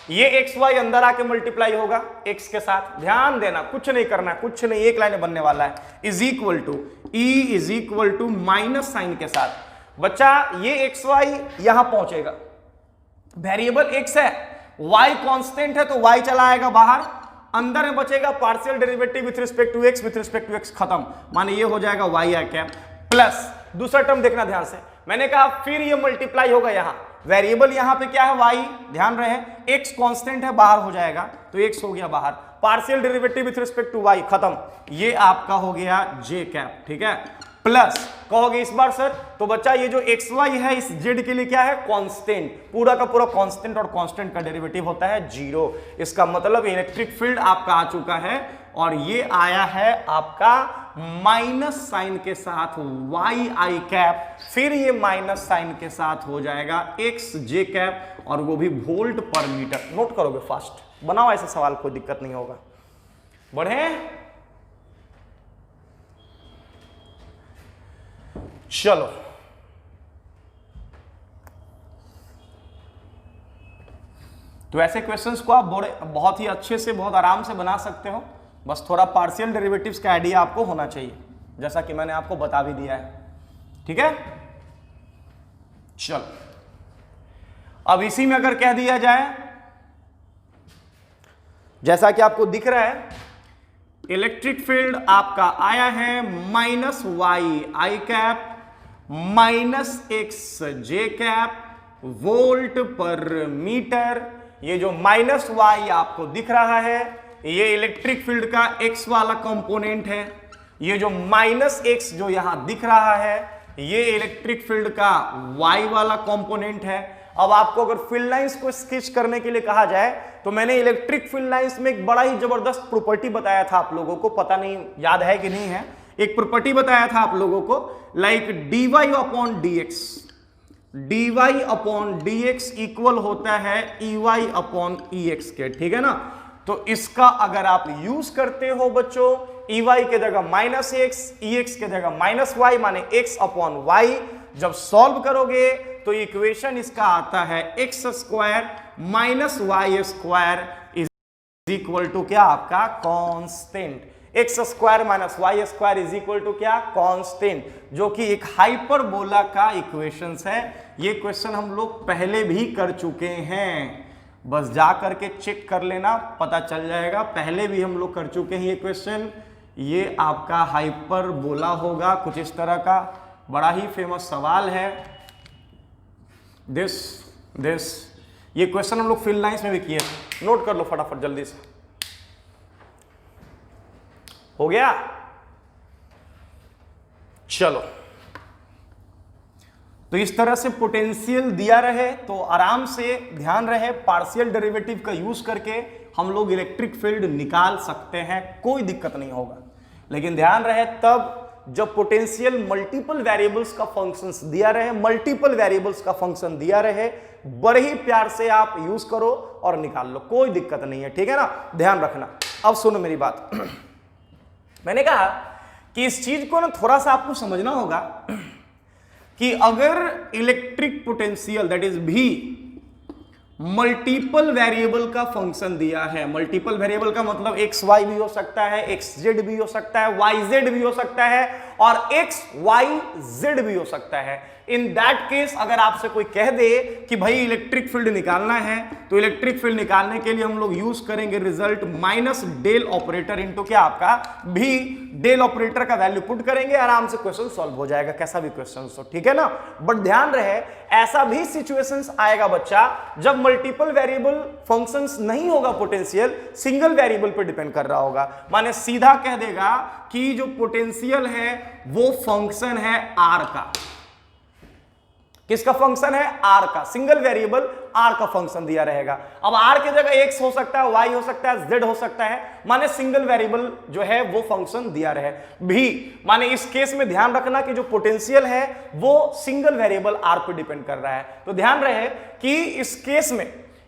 ये एक्स वाई अंदर आके मल्टीप्लाई होगा एक्स के साथ, ध्यान देना, कुछ नहीं करना है, कुछ नहीं, एक लाइन में बनने वाला है, is equal to E is equal to minus sign के साथ बच्चा, ये एक्स वाई यहां पहुंचेगा, वेरिएबल एक्स है, y कांस्टेंट है तो y चला आएगा बाहर, अंदर में बचेगा partial derivative with respect to x खत्म, माने ये हो जाएगा y आई कैप प्लस दूसरा टर्म देखना ध्यान से, मैंने कहा फिर ये मल्टीप्लाई होगा, यहां वेरिएबल यहां पे क्या है y, ध्यान रहे x कांस्टेंट है, बाहर हो जाएगा तो x हो गया बाहर, partial derivative with respect to y खत्म, ये आपका हो गया j कैप। ठीक है, प्लस कहोगे इस बार सर तो बच्चा ये जो एक्स वाई है इस जेड के लिए क्या है, कांस्टेंट, पूरा का पूरा कांस्टेंट, और कांस्टेंट का डेरिवेटिव होता है 0। इसका मतलब इलेक्ट्रिक फील्ड आपका आ चुका है और ये आया है आपका माइनस साइन के साथ वाई आई कैप, फिर ये माइनस साइन के साथ हो जाएगा एक्स जे कैप, और वो भी वोल्ट पर मीटर। नोट करोगे फास्ट, बनाओ ऐसे सवाल, कोई दिक्कत नहीं होगा। बढ़े, चलो तो ऐसे क्वेश्चंस को आप बहुत ही अच्छे से, बहुत आराम से बना सकते हो। बस थोड़ा पार्शियल डेरिवेटिव्स का आइडिया आपको होना चाहिए, जैसा कि मैंने आपको बता भी दिया है। ठीक है, चलो अब इसी में अगर कह दिया जाए, जैसा कि आपको दिख रहा है, इलेक्ट्रिक फील्ड आपका आया है माइनस वाई आई कैप माइनस एक्स जे कैप वोल्ट पर मीटर। ये जो माइनस वाई आपको दिख रहा है, ये इलेक्ट्रिक फील्ड का एक्स वाला कंपोनेंट है। ये जो माइनस एक्स जो यहां दिख रहा है, ये इलेक्ट्रिक फील्ड का वाई वाला कंपोनेंट है। अब आपको अगर फील्ड लाइंस को स्केच करने के लिए कहा जाए, तो मैंने इलेक्ट्रिक फील्ड लाइंस में एक बड़ा ही जबरदस्त प्रॉपर्टी बताया था आप लोगों को, पता नहीं याद है कि नहीं है। एक प्रॉपर्टी बताया था आप लोगों को, like dy upon dx, dy upon dx equal होता है ey अपॉन ex के। ठीक है ना, तो इसका अगर आप यूज करते हो बच्चों, ey के जगह माइनस एक्स, ex के जगह माइनस वाई, माने x अपॉन वाई, जब सॉल्व करोगे तो इक्वेशन इसका आता है x square minus y square is equal to क्या, आपका constant. X square minus y square is equal to क्या, कांस्टेंट, जो कि एक हाइपरबोला का इक्वेशंस है। ये क्वेश्चन हम लोग पहले भी कर चुके हैं, बस जा करके चेक कर लेना, पता चल जाएगा। पहले भी हम लोग कर चुके हैं ये क्वेश्चन। ये आपका हाइपरबोला होगा कुछ इस तरह का, बड़ा ही फेमस सवाल है। दिस ये क्वेश्चन हम लोग फील्ड लाइंस में भी किए, नोट कर लो फटाफट जल्दी से। हो गया, चलो। तो इस तरह से पोटेंशियल दिया रहे तो आराम से ध्यान रहे, पार्शियल डेरिवेटिव का यूज करके हम लोग इलेक्ट्रिक फील्ड निकाल सकते हैं, कोई दिक्कत नहीं होगा। लेकिन ध्यान रहे तब जब पोटेंशियल मल्टीपल वेरिएबल्स का फंक्शंस दिया रहे, मल्टीपल वेरिएबल्स का फंक्शन दिया रहे, बड़े ही प्यार से आप यूज करो और निकाल लो, कोई दिक्कत नहीं है। ठीक है ना, ध्यान रखना। अब सुनो मेरी बात। मैंने कहा कि इस चीज को ना थोड़ा सा आपको समझना होगा कि अगर इलेक्ट्रिक पोटेंशियल दैट इज भी मल्टीपल वेरिएबल का फंक्शन दिया है, मल्टीपल वेरिएबल का मतलब एक्स वाई भी हो सकता है, एक्स जेड भी हो सकता है, वाई जेड भी हो सकता है और एक्स वाई जेड भी हो सकता है। इन दैट केस अगर आपसे कोई कह दे कि भाई इलेक्ट्रिक फील्ड निकालना है, तो इलेक्ट्रिक फील्ड निकालने के लिए हम लोग यूज करेंगे result minus del operator into क्या, आपका भी डेल ऑपरेटर का वैल्यू पुट करेंगे, आराम से क्वेश्चन सॉल्व हो जाएगा, कैसा भी क्वेश्चन हो। ठीक है ना, बट ध्यान रहे ऐसा भी सिचुएशंस आएगा बच्चा जब मल्टीपल वेरिएबल फंक्शंस नहीं होगा, पोटेंशियल सिंगल वेरिएबल पे डिपेंड कर रहा होगा। माने सीधा कह देगा कि जो पोटेंशियल है वो फंक्शन है आर का। किसका फंक्शन है, आर का, सिंगल वेरिएबल आर का फंक्शन दिया रहेगा। अब आर की जगह एक्स हो सकता है, वाई हो सकता है, जेड हो सकता है, माने सिंगल वेरिएबल जो है वो फंक्शन दिया रहे भी। माने इस केस में ध्यान रखना कि जो पोटेंशियल है वो सिंगल वेरिएबल आर पे डिपेंड कर रहा है। तो ध्यान रहे कि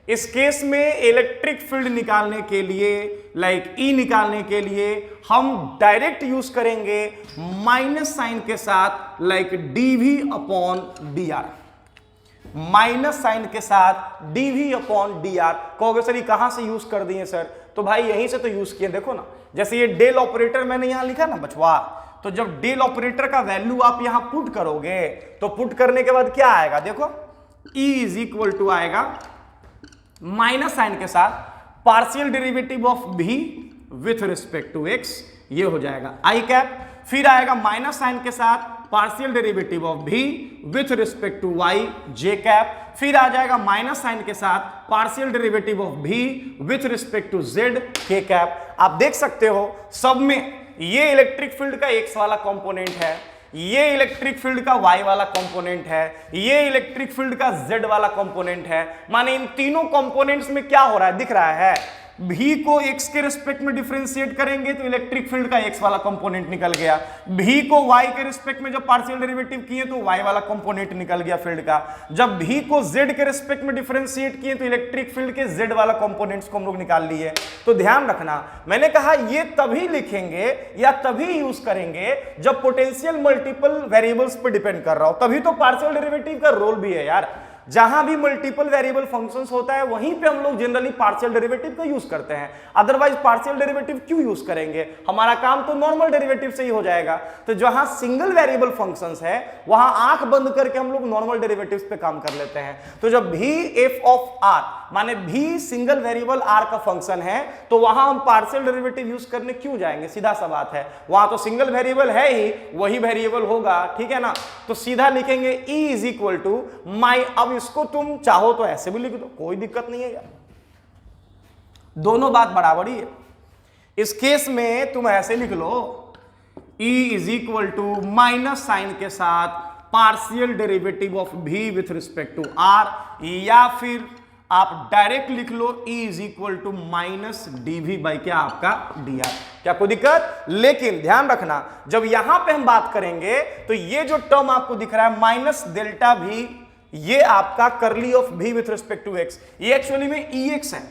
इस केस में इलेक्ट्रिक फील्ड निकालने के लिए, लाइक ई निकालने के लिए हम डायरेक्ट यूज करेंगे माइनस साइन के साथ, like d v upon d r, minus sign के साथ डीवी अपॉन डी आर। कहोगे सर ये कहां से यूज कर दिए सर, तो भाई यहीं से तो यूज किए। देखो ना, जैसे ये डेल ऑपरेटर मैंने यहां लिखा ना बचवा, तो जब डेल ऑपरेटर का वैल्यू आप यहां पुट करोगे तो पुट करने के बाद क्या आएगा, देखो ई इज इक्वल टू आएगा माइनस साइन के साथ partial derivative of v with respect to x, ये हो जाएगा आई कैप। फिर आएगा माइनस साइन के साथ partial derivative of v with respect to y, j cap. फिर आ जाएगा माइनस साइन के साथ partial derivative of v with respect to z, k cap. आप देख सकते हो सब में ये इलेक्ट्रिक फील्ड का एक्स वाला कंपोनेंट है, ये इलेक्ट्रिक फील्ड का y वाला कंपोनेंट है, ये इलेक्ट्रिक फील्ड का z वाला कंपोनेंट है। माने इन तीनों कंपोनेंट्स में क्या हो रहा है, दिख रहा है। भी को x के रिस्पेक्ट में डिफरेंशिएट करेंगे तो इलेक्ट्रिक फील्ड का x वाला कंपोनेंट निकल गया। भी को y के रिस्पेक्ट में जब पार्शियल डेरिवेटिव किए तो y वाला कंपोनेंट निकल गया फील्ड का। जब भी को z के रिस्पेक्ट में डिफरेंशिएट किए तो इलेक्ट्रिक फील्ड के z वाला कंपोनेंट्स को हम लोग निकाल लिए। तो ध्यान रखना, मैंने कहा ये तभी लिखेंगे या तभी यूज करेंगे जब पोटेंशियल मल्टीपल वेरिएबल्स पर डिपेंड कर रहा हो, तभी तो पार्शियल डेरिवेटिव का रोल भी है यार। जहां भी मल्टीपल वेरिएबल फंक्शंस होता है वहीं पे हम लोग जनरली पार्शियल डेरिवेटिव का यूज करते हैं, अदरवाइज पार्शियल डेरिवेटिव क्यों यूज करेंगे, हमारा काम तो नॉर्मल डेरिवेटिव से ही हो जाएगा। तो जहां सिंगल वेरिएबल फंक्शंस है वहां आंख बंद करके हम लोग नॉर्मल डेरिवेटिव्स पे काम कर लेते हैं। तो जब भी एफ ऑफ आर माने भी सिंगल वेरिएबल आर का फंक्शन है तो वहां हम पार्शियल डेरिवेटिव यूज करने क्यों जाएंगे, सीधा सा बात है, वहां तो सिंगल वेरिएबल है ही, वही वेरिएबल होगा, ठीक है ना। तो सीधा लिखेंगे e इज इक्वल टू माई, अब इसको तुम चाहो तो ऐसे भी लिख दो, कोई दिक्कत नहीं है यार, दोनों बात बराबर ही है। इस केस में तुम ऐसे लिख लो e is equal to minus sign के साथ partial derivative of v with respect to r, या फिर आप डायरेक्ट लिख लो e is equal to minus dv by क्या आपका dr, क्या कोई दिक्कत। लेकिन ध्यान रखना जब यहां पे हम बात करेंगे तो ये जो टर्म आपको दिख रहा है माइनस डेल्टा v, ये आपका curly of v with respect to x, ये एक्चुअली में ex है,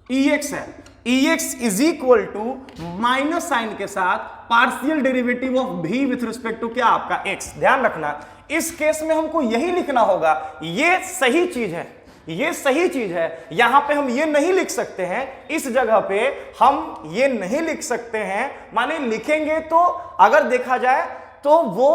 ex है, ex is equal to minus sign के साथ partial derivative of v with respect to क्या आपका x। ध्यान रखना इस केस में हमको यही लिखना होगा, ये सही चीज है, ये सही चीज है। यहां पे हम ये नहीं लिख सकते हैं, इस जगह पे हम ये नहीं लिख सकते हैं, माने लिखेंगे तो अगर देखा जाए तो वो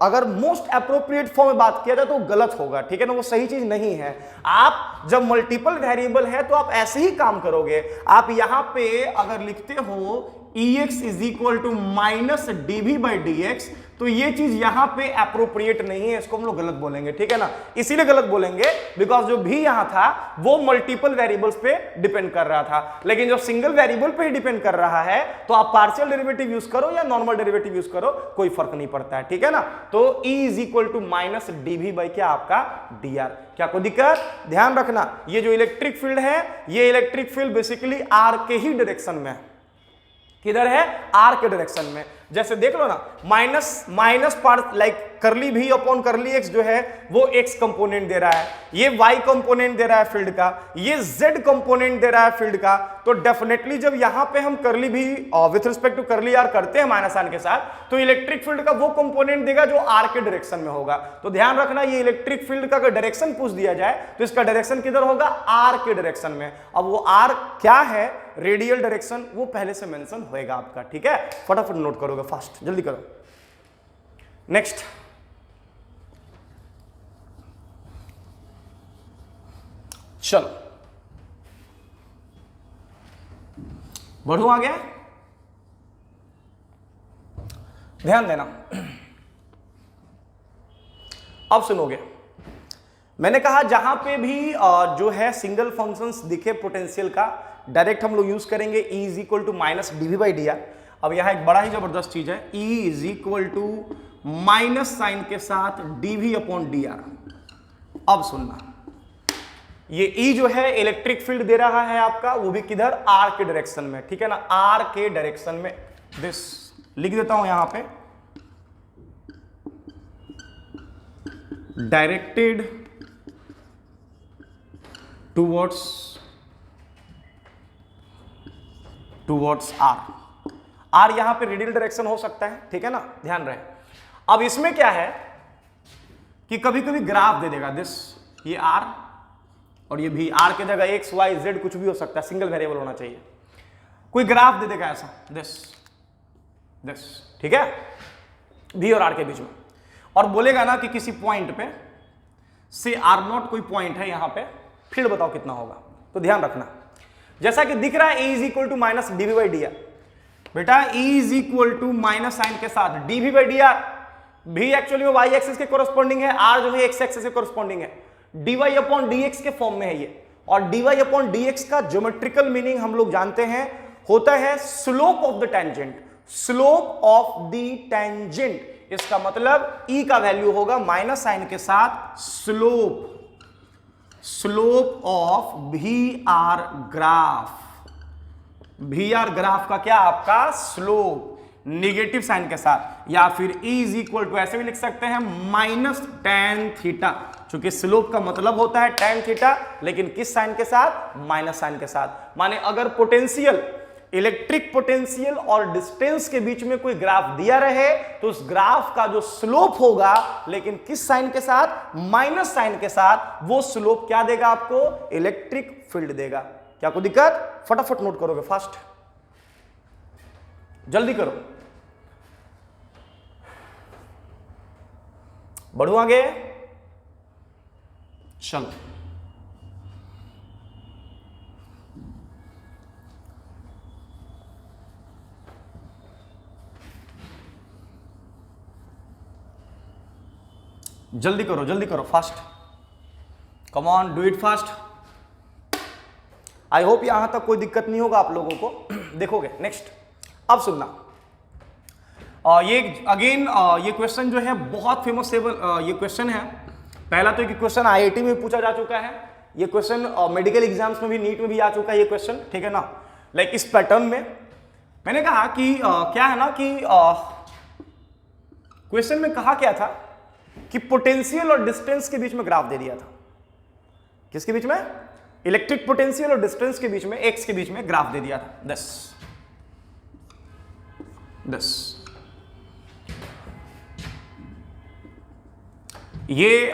अगर मोस्ट अप्रोप्रिएट फॉर्म में बात किया जाए तो गलत होगा, ठीक है ना, वो सही चीज नहीं है। आप जब मल्टीपल वेरिएबल है तो आप ऐसे ही काम करोगे, आप यहां पे अगर लिखते हो ex is equal to minus dv by dx, तो ये चीज यहां पे अप्रोप्रिएट नहीं है, इसको हम लोग गलत बोलेंगे, ठीक है ना, इसीलिए गलत बोलेंगे बिकॉज जो भी यहां था वो मल्टीपल वेरिएबल्स पे डिपेंड कर रहा था, लेकिन जो सिंगल वेरिएबल पे ही डिपेंड कर रहा है तो आप पार्शियल डेरिवेटिव यूज करो या नॉर्मल डेरिवेटिव यूज करो, कोई फर्क नहीं पड़ता है, ठीक है ना। तो e is equal to minus dv by क्या आपका dr, क्या कोई दिक्कत। ध्यान रखना ये जो इलेक्ट्रिक फील्ड है, ये इलेक्ट्रिक फील्ड बेसिकली r के ही डायरेक्शन में है, किधर है, आर के डायरेक्शन में। जैसे देख लो ना माइनस पार्ट लाइक करली भी अपॉन करली एक्स जो है वो एक्स कंपोनेंट दे रहा है, ये वाई कंपोनेंट दे रहा है फील्ड का, ये जेड कंपोनेंट दे रहा है फील्ड का। तो डेफिनेटली जब यहां पे हम करली भी विथ रिस्पेक्ट टू करली आर करते हैं माइनस आर के साथ, तो इलेक्ट्रिक फील्ड का वो कंपोनेंट देगा जो आर के डायरेक्शन में होगा। तो ध्यान रखना ये इलेक्ट्रिक फील्ड का अगर डायरेक्शन पूछ दिया जाए तो इसका डायरेक्शन किधर होगा, आर के डायरेक्शन में। अब वो आर क्या है, रेडियल डायरेक्शन, वो पहले से मेंशन होएगा आपका, ठीक है, फटाफट नोट करोगे, फास्ट जल्दी करो। नेक्स्ट चलो बढ़ू आ गया, ध्यान देना। अब सुनोगे, मैंने कहा जहां पे भी जो है सिंगल फंक्शंस दिखे पोटेंशियल का, डायरेक्ट हम लोग यूज करेंगे e is equal to minus dv by dr। अब यहां एक बड़ा ही जबरदस्त चीज है, e is equal to minus sign के साथ dv अपॉन dr। अब सुनना, ये E जो है इलेक्ट्रिक फील्ड दे रहा है आपका, वो भी किधर, R के डायरेक्शन में, ठीक है ना, R के डायरेक्शन में। दिस लिख देता हूं यहां पे, डायरेक्टेड टूवर्ड्स R। R यहां पे रेडियल डायरेक्शन हो सकता है, ठीक है ना, ध्यान रहे। अब इसमें क्या है कि कभी कभी ग्राफ दे देगा, दिस ये R और ये भी, R के जगह x y z कुछ भी हो सकता है, सिंगल वेरिएबल होना चाहिए। कोई ग्राफ दे देगा ऐसा, दिस, ठीक है, v और r के बीच में, और बोलेगा ना कि किसी पॉइंट पे से r0 कोई पॉइंट है यहां पे, फील्ड बताओ कितना होगा। तो ध्यान रखना जैसा कि दिख रहा है e is equal to minus dv by dr, बेटा e is equal to minus sign के साथ dv बाई dr, भी एक्चुअली में y एक्सिस के कोरस्पॉन्डिंग है, r जो है x एक्सिस के कोरस्पॉन्डिंग है, dy अपॉन dx के फॉर्म में है ये, और dy अपॉन dx का ज्योमेट्रिकल मीनिंग हम लोग जानते हैं होता है slope of the tangent, slope of the tangent. इसका मतलब e का वैल्यू होगा माइनस साइन के साथ slope of VR graph, VR graph का क्या आपका स्लोप, निगेटिव साइन के साथ, या फिर e इज इक्वल टू ऐसे भी लिख सकते हैं माइनस tan थीटा, चूंकि स्लोप का मतलब होता है tan थीटा, लेकिन किस साइन के साथ, माइनस साइन के साथ। माने अगर पोटेंशियल इलेक्ट्रिक पोटेंशियल और डिस्टेंस के बीच में कोई ग्राफ दिया रहे तो उस ग्राफ का जो स्लोप होगा, लेकिन किस साइन के साथ, माइनस साइन के साथ, वो स्लोप क्या देगा आपको, इलेक्ट्रिक फील्ड देगा। क्या कोई दिक्कत? फटाफट नोट करोगे, फास्ट, जल्दी करो, बढ़ो आगे, चलो। जल्दी करो, जल्दी करो, fast, come on, do it fast. I hope यहां तक कोई दिक्कत नहीं होगा आप लोगों को। देखोगे नेक्स्ट, अब सुनना, ये अगेन ये क्वेश्चन जो है बहुत फेमस ये क्वेश्चन है। पहला तो ये क्वेश्चन आईआईटी में पूछा जा चुका है, ये क्वेश्चन मेडिकल एग्जाम्स में भी, नीट में भी आ चुका है ये क्वेश्चन, ठीक है ना। लाइक इस पैटर्न में मैंने कहा कि क्या है ना कि क्वेश्चन में कहा क्या था कि पोटेंशियल और डिस्टेंस के बीच में ग्राफ दे दिया था। किसके बीच में? इलेक्ट्रिक पोटेंशियल और डिस्टेंस के बीच में, एक्स के बीच में ग्राफ दे दिया था 10। ये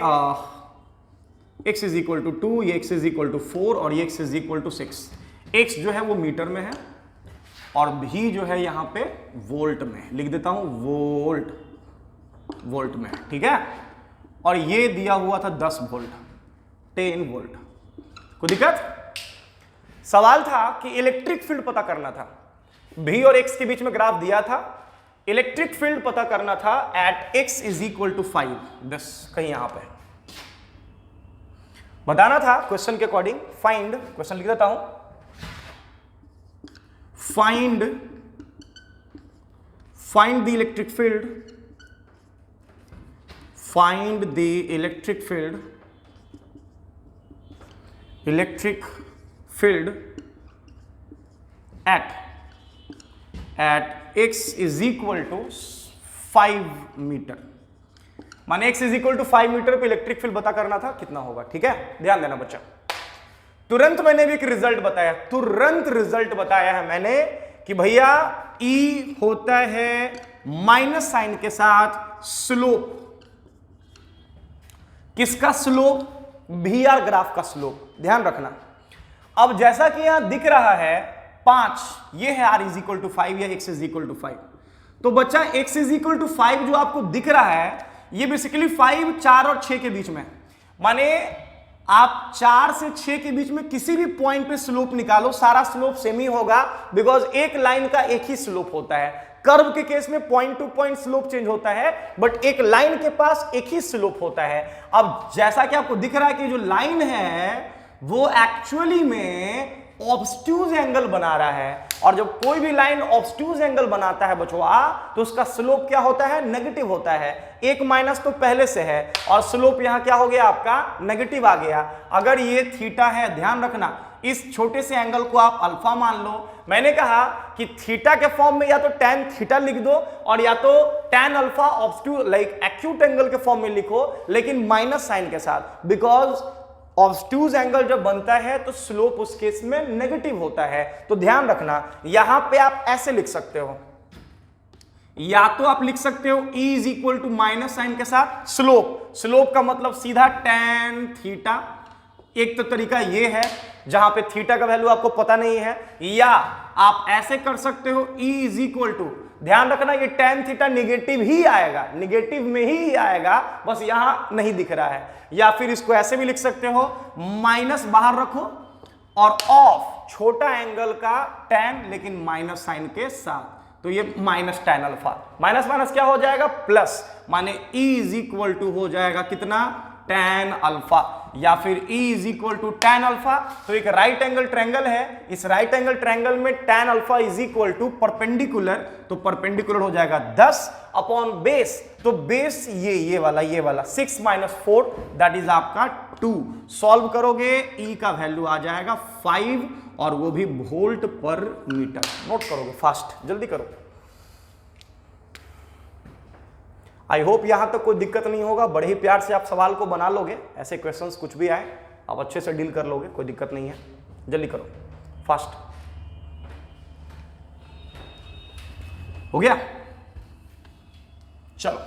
x इज इक्वल टू 2, ये x इज इक्वल टू 4 और ये x is equal to 6। x जो है वो मीटर में है और v जो है यहां पे वोल्ट में, लिख देता हूं वोल्ट में, ठीक है। और ये दिया हुआ था 10 वोल्ट, 10 वोल्ट। कोई दिक्कत? सवाल था कि इलेक्ट्रिक फील्ड पता करना था, v और x के बीच में ग्राफ दिया था, इलेक्ट्रिक फील्ड पता करना था at x is equal to 5, 10 कहीं यहां पे बताना था क्वेश्चन के अकॉर्डिंग। फाइंड, क्वेश्चन लिख देता हूं, find the electric field, find the electric field at x is equal to 5 metre. माने x is equal to 5 metre पे इलेक्ट्रिक फील्ड पता करना था, कितना होगा, ठीक है। ध्यान देना बच्चा, तुरंत मैंने भी एक रिजल्ट बताया, तुरंत रिजल्ट बताया है मैंने कि भैया E होता है माइनस साइन के साथ स्लोप। किसका स्लोप? VR ग्राफ का स्लोप, ध्यान रखना। अब जैसा कि यहां दिख रहा है 5, ये है r इज इक्वल टू 5 या x इज इक्वल टू 5। तो बच्चा x इज इक्वल टू 5 जो आपको दिख रहा है ये बेसिकली 5, 4 और 6 के बीच में, माने आप 4 से 6 के बीच में किसी भी पॉइंट पे स्लोप निकालो, सारा स्लोप सेम ही होगा, बिकॉज एक लाइन का एक ही स्लोप होता है। कर्व के केस में point two point slope change होता है, बट एक लाइन के पास एक ही स्लोप होता है। अब जैसा कि आपको दिख रहा है कि जो लाइन है वो एक्चुअली में ऑब्स्ट्यूज एंगल बना रहा है, और जब कोई भी लाइन ऑब्स्ट्यूज एंगल बनाता है बचवा तो उसका स्लोप क्या होता है? नेगेटिव होता है। एक माइनस तो पहले से है और स्लोप यहां क्या हो गया आपका? नेगेटिव आ गया। अगर ये थीटा है, ध्यान रखना, इस छोटे से एंगल को आप अल्फा मान लो। मैंने कहा कि थीटा के फॉर्म में या तो tan थीटा लिख दो और या तो tan alpha obtuse like acute angle के फॉर्म में लिखो, लेकिन माइनस साइन के साथ, बिकॉज ऑब्स्ट्यूज एंगल जब बनता है तो स्लोप उस केस में नेगेटिव होता है। तो ध्यान रखना, यहां पे आप ऐसे लिख सकते हो, या तो आप लिख सकते हो E is equal to minus sign के साथ स्लोप। स्लोप का मतलब सीधा tan थीटा, एक तो तरीका ये है जहां पे थीटा का वैल्यू आपको पता नहीं है, या आप ऐसे कर सकते हो E इज इक्वल टू, ध्यान रखना ये tan थीटा निगेटिव ही आएगा, निगेटिव में ही आएगा, बस यहां नहीं दिख रहा है। या फिर इसको ऐसे भी लिख सकते हो, माइनस बाहर रखो और ऑफ छोटा एंगल का tan लेकिन माइनस साइन के साथ, तो ये minus tan alpha, minus minus क्या हो जाएगा? प्लस, माने E इज इक्वल टू हो जाएगा कितना? tan अल्फा, या फिर E is equal to tan alpha. तो एक राइट एंगल ट्रायंगल है, इस राइट एंगल ट्रायंगल में tan alpha is equal to perpendicular, तो परपेंडिकुलर हो जाएगा 10 अपॉन बेस, तो बेस ये वाला 6 माइनस 4 दैट इज आपका 2। सॉल्व करोगे E का वैल्यू आ जाएगा 5 और वो भी वोल्ट पर मीटर। नोट करोगे, फास्ट, जल्दी करो। आई होप यहां तक कोई दिक्कत नहीं होगा, बड़े ही प्यार से आप सवाल को बना लोगे, ऐसे क्वेश्चंस कुछ भी आए आप अच्छे से डील कर लोगे, कोई दिक्कत नहीं है। जल्दी करो, फास्ट। हो गया, चलो